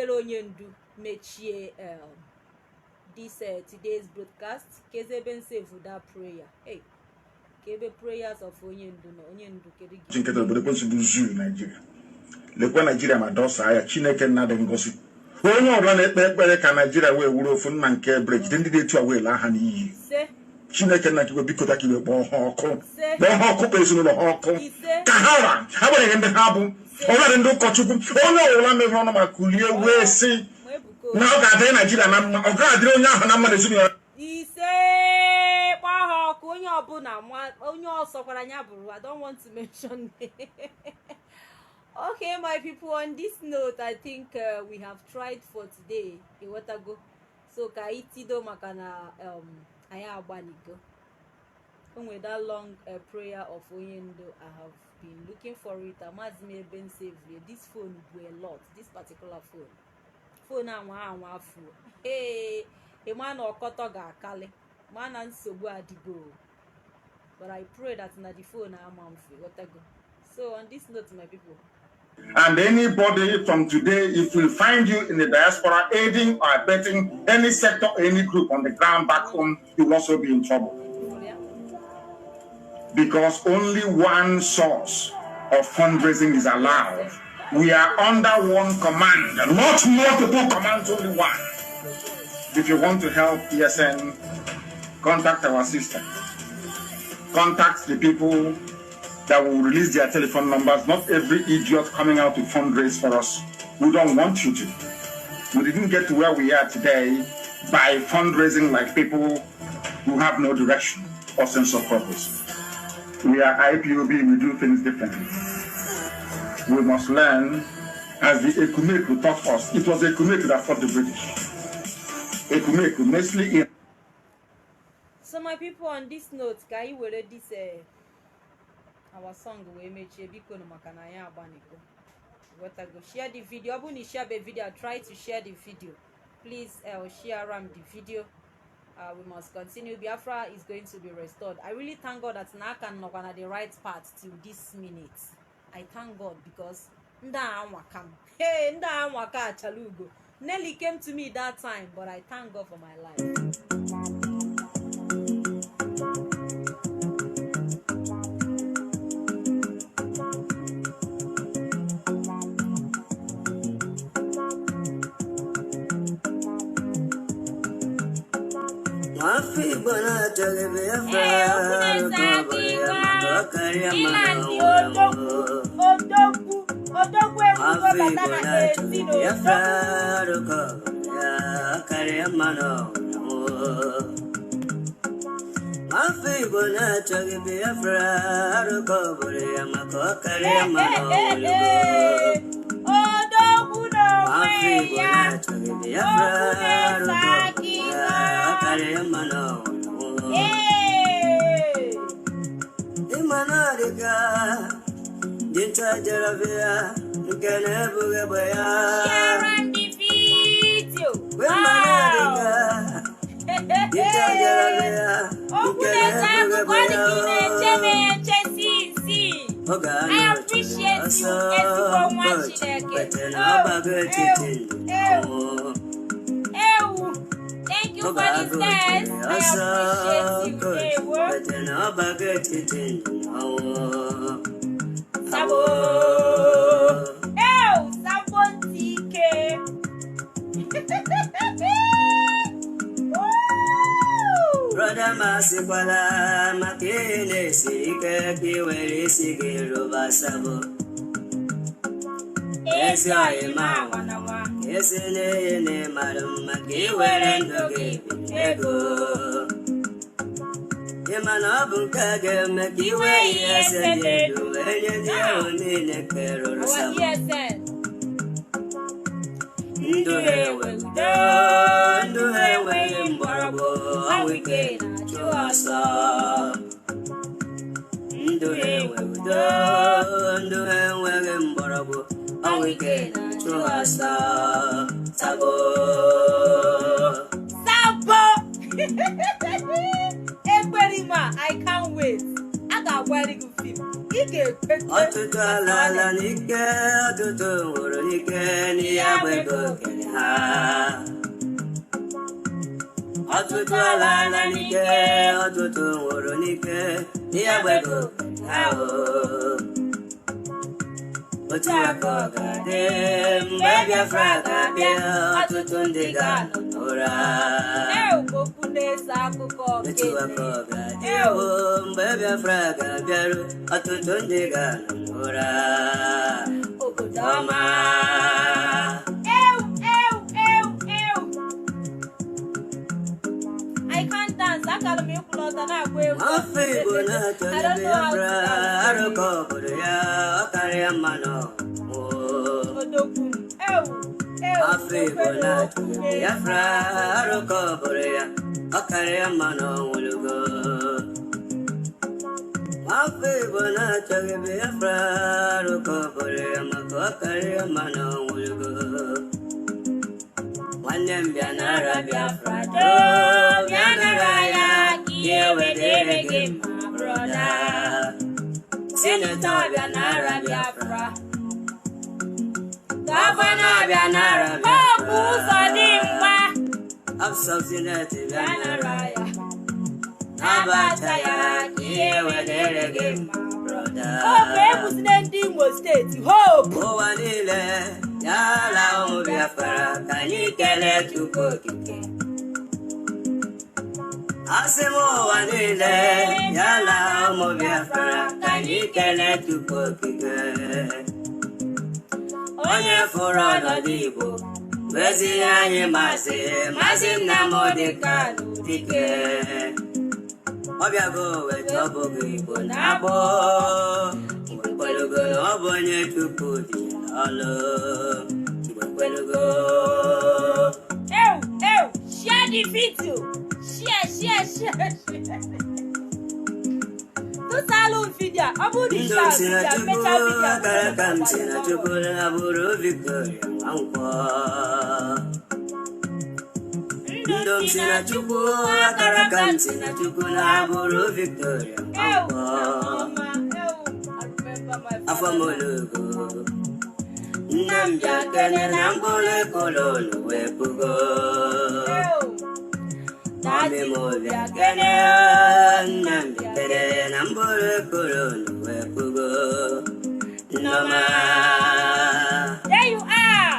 this today's broadcast? Kezeben save with that prayer. Hey, kebe prayers of Onyendu no Onyendu kedi. Jinketo bode kwensi buzu Nigeria. Lekwa Nigeria madosa aya Chineke nnade ngosi. Onye ọbụla na-ekpe ekpere ka Nigeria wee wuru ofu nna nke bridge ndị dị etu a wee laa ha n'iyi. Chineke nna kiwe biko ta kiwe kpọọ ha ọkụ. Kpọọ ha ọkụ kpọọ ezinụlọ ha ọkụ. Ka ha nwere ndị ha bụ. Ọbụla ndị ụkọchukwu onye ọbụla mere ọnụ ma kulie wee sị na ọ ga-adịrị Nigeria na mma. Ọ ga-adịrị onye ahụ na mma na ezinụlọ. Ise kpọọ ha ọkụ onye ọbụla onye ọsọkwara anya bụrụ. I don't want to mention Okay, my people, on this note, I think we have tried for today. So, kaitido makana aya abanigo. With that long prayer of Oyendo, I have been looking for it. Mazi may ben save this phone do a lot. This particular phone. Phone and hey, a man or kotoga kale. Man and sobu adigo. But I pray that na the phone I'm free. So on this note, my people. And anybody from today, if we find you in the diaspora aiding or abetting any sector, any group on the ground back home, you will also be in trouble. Because only one source of fundraising is allowed. We are under one command, not multiple commands, only one. If you want to help ESN, contact our assistant. Contact the people that will release their telephone numbers. Not every idiot coming out to fundraise for us. We don't want you to. We didn't get to where we are today by fundraising like people who have no direction or sense of purpose. We are IPOB, we do things differently. We must learn, as the Ekumeku taught us. It was Ekumeku that fought the British. Ekumeku, mostly in. So my people, on this note, can you already say our song we made biko no makana ya abaniko. What I go share the video. Abuni share the video. Try to share the video. Please share around the video. We must continue. Biafra is going to be restored. I really thank God that Nakan not on the right path till this minute. I thank God because nda anwakam. Hey, nda anwaka Achalugo. Nelly came to me that time, but I thank God for my life. I appreciate you. Princess, I appreciate you. Sabo. Ew, Sabon TK. Brother Masikwala Makine Sike Kiweri Sigiru Basabo. Esayama Wanawa. Esene Madam Makiwerendoge Ego. Imanabukage Makiwe Yesedu and Nekero Sabo. Nduhewe mbarabo awike chuasa. Nduhewe mbarabo awike chuasa. Sabo. Ekwerima, I can't wait. I got very good film. Ọtụtụ ala n'ike, ọtụtụ nwụrụ n'ike n'ihe agbego kere ha. Ọtụtụ ala n'ike, ọtụtụ nwụrụ n'ike n'ihe agbego kere ha. Otu aka ọ ga-adị mgbe Biafra ga-abịa, ọtụtụ ndị ga-anọ n'ụra. Otu aka ọ ga-adị mgbe Biafra ga-abịaru, ọtụtụ ndị ga-anọ n'ụra. Obodo ọma. I can't dance. I can't make clothes and I wear. Afọ Igbo na-achọrọ Biafra, arụkọ obodo ya, ọ karịa mmanụ. Afọ Igbo na-achọrọ Biafra, arụkọ obodo ya, ọ karịa mmanụ nwụlụgo. Afọ Igbo na-achọrọ Biafra, arụkọ obodo ya, maka ọ karịa mmanụ nwụlụgo. Nwanne m bịa nara Biafra doo, bịa nara ya ihe wedere gị ma broda. Sinetọ bịa nara Biafra, gọvanọ bịa nara Biafra, ọ bụ ụzọ dị mma. Absọ Sineti bịa nara ya, nabata ya ihe wedere gị ma broda. Ọ bụ ebuzine ndị Imo steeti, hope. Ụwa niile yala ụmụ Biafra ka anyị kelee Chukwu okike. Asị m ụwa niile yala ụmụ Biafra ka anyị kelee Chukwu okike. Onye fụrụ ọnọdụ Igbo bụ ezi anyị Mazi Nnamdi Kanu dike. Ọ bịago weta ọbụghị Igbo na-agbọ. Igbo na ọ bụ onye Chukwu dị ọlụ. Igbo share the video. Share. Total video. Abu di share video. Mecha video. Karakam sina chukula aburu Victoria Mankwa. Ndom sina chukula karakam sina chukula aburu Victoria Mankwa. Afamolugo. Nnamdi akene na mbole kololo wepugo. Nami mobi akene Nnamdi akene na mbole kololo wepugo. Noma. There you are.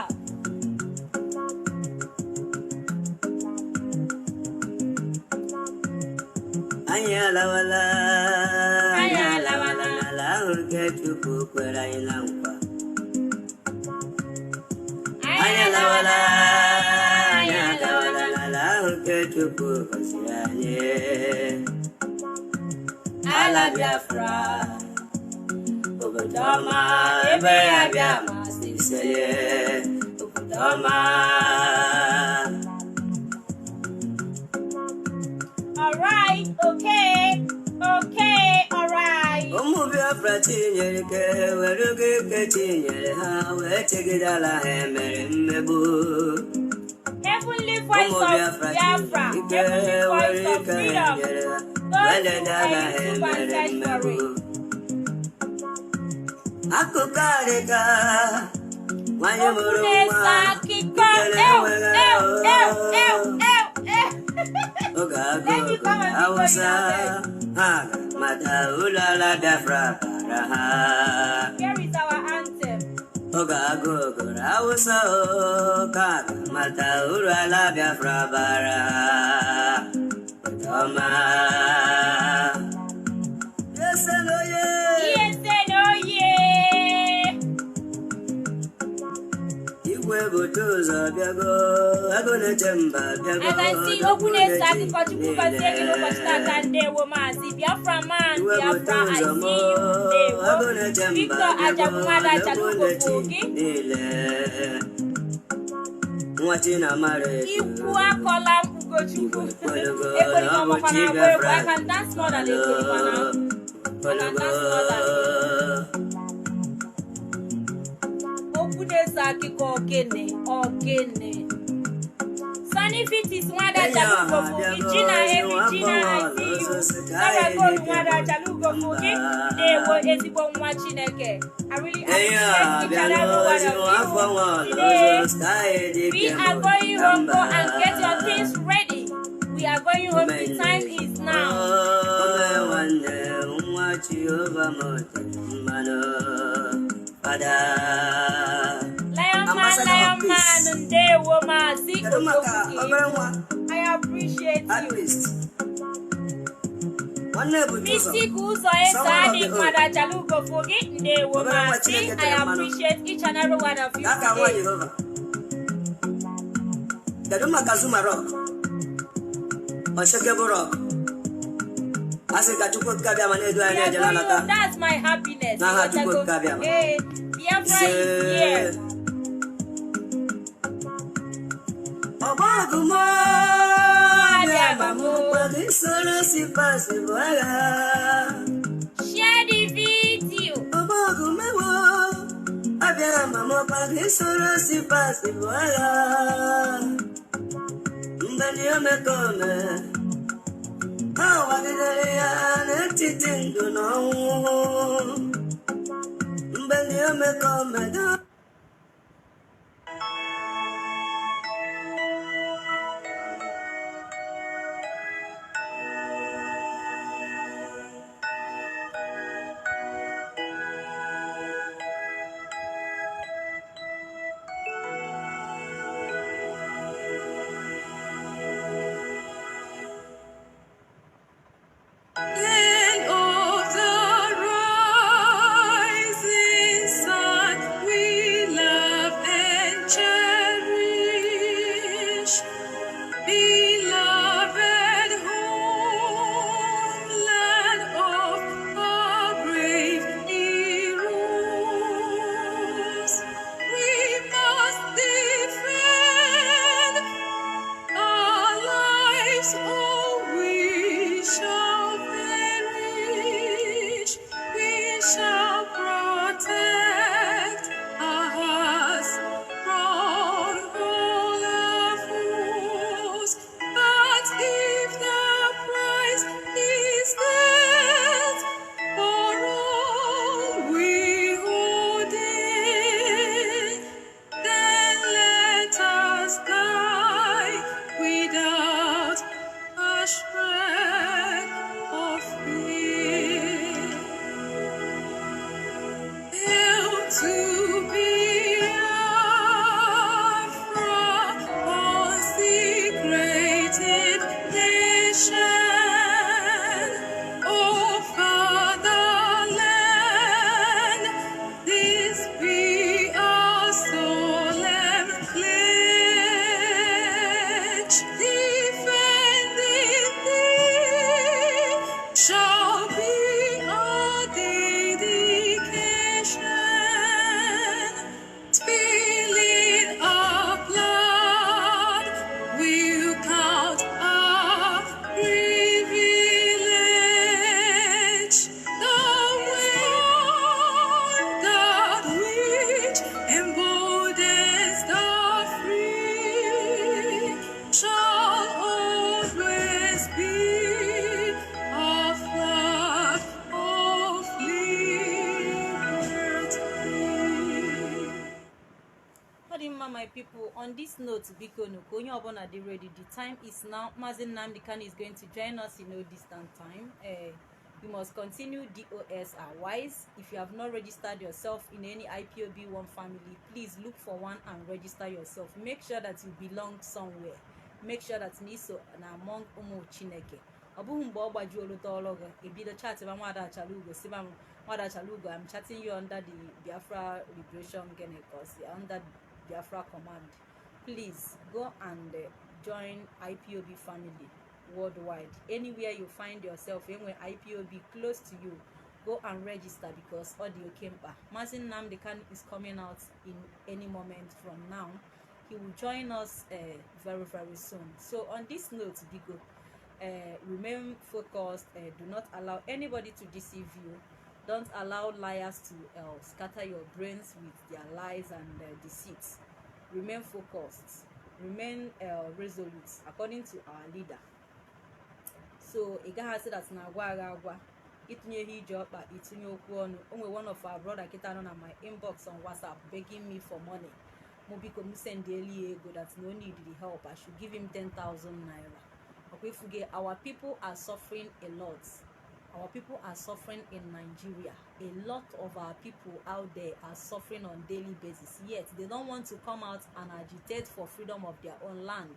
Anyala wala. La urge chupu kwera inankwa. Anyala wala, la urge chupu kasianye. Ala Biafra, Obodoma, ebe ya Biama siseye. Obodoma. Alright, okay, alright. Biafra tinyere ke weruge ke tinyere ha wechegidala emere mmebu. Heavenly voice of Biafra, heavenly voice of freedom. God is for it. Akukarika wanye Okunesa kiko, Mata ulala Biafra paraha. Here is our anthem. Oga gogora usa kaga mata ulala Biafra paraha. Toma. Yes and oh yeah. Yes and oh yeah. Butuza biago, agone chemba biago. I can see Okune Saki Kochukuba saying no Kochita Kande Mazi, Biafra man, Biafra, I see you. Victor Ajagumada Achalugo Fogi. Ikua Kolam Ugochuku. Everybody come up and I can dance more than everybody. I can dance more than Saki Kokene, Okene. Sunny fit is Mada Chalugo Fugi, Gina Heavy, Gina, I see you. Never go to Mada Chalugo Fugi, they were Esibo Machineke. I really appreciate each and every one of you. Today, we are going home, go and get your things ready. We are going home, the time is now. Lion man, and they woman, see I appreciate you. Mystic Uzo Esadi, Mada Chalugo Fogi, they woman, see I appreciate each and every one of you. That's my happiness. Hey, Biafra is here. Share the video. Land of the rising sun, we on this note, Bikono, Konyo Obona de ready. The time is now. Mazi Nnamdi Kanu is going to join us in no distant time. You must continue DOS are wise. If you have not registered yourself in any IPOB1 family, please look for one and register yourself. Make sure that you belong somewhere. Make sure that Niso and among Umu Chineke. Abuhum Boba Juolotologa, a bit of chat about Mada Achalugo, Sibam Mada Achalugo. I'm chatting you under the Biafra Liberation Genekos, under Biafra Command. Please go and join IPOB family worldwide. Anywhere you find yourself, anywhere IPOB close to you, go and register because audio came back. Mazi Nnamdi Kanu is coming out in any moment from now. He will join us very soon. So on this note, Bigo, remain focused. Do not allow anybody to deceive you. Don't allow liars to scatter your brains with their lies and deceits. Remain focused. Remain resolute according to our leader. So a guy said that na agwa itinye hije okpa itinye okwu onu. Onwe one of our brother kita on my inbox on WhatsApp begging me for money. Mobiko mu send daily ego that no need the help. I should give him 10,000 naira. Okay, forget our people are suffering a lot. Our people are suffering in Nigeria. A lot of our people out there are suffering on daily basis. Yet they don't want to come out and agitate for freedom of their own land.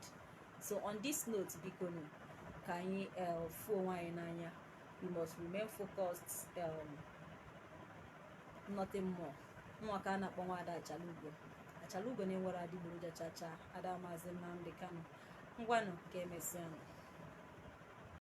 So on this note, Bikono, you must remain focused. Nothing more. Mwakana pongwada Achalugo. Achalugo ne wara di buruja chacha. Ada Mazi Nnamdi Kanu. Ngwano kemesiano.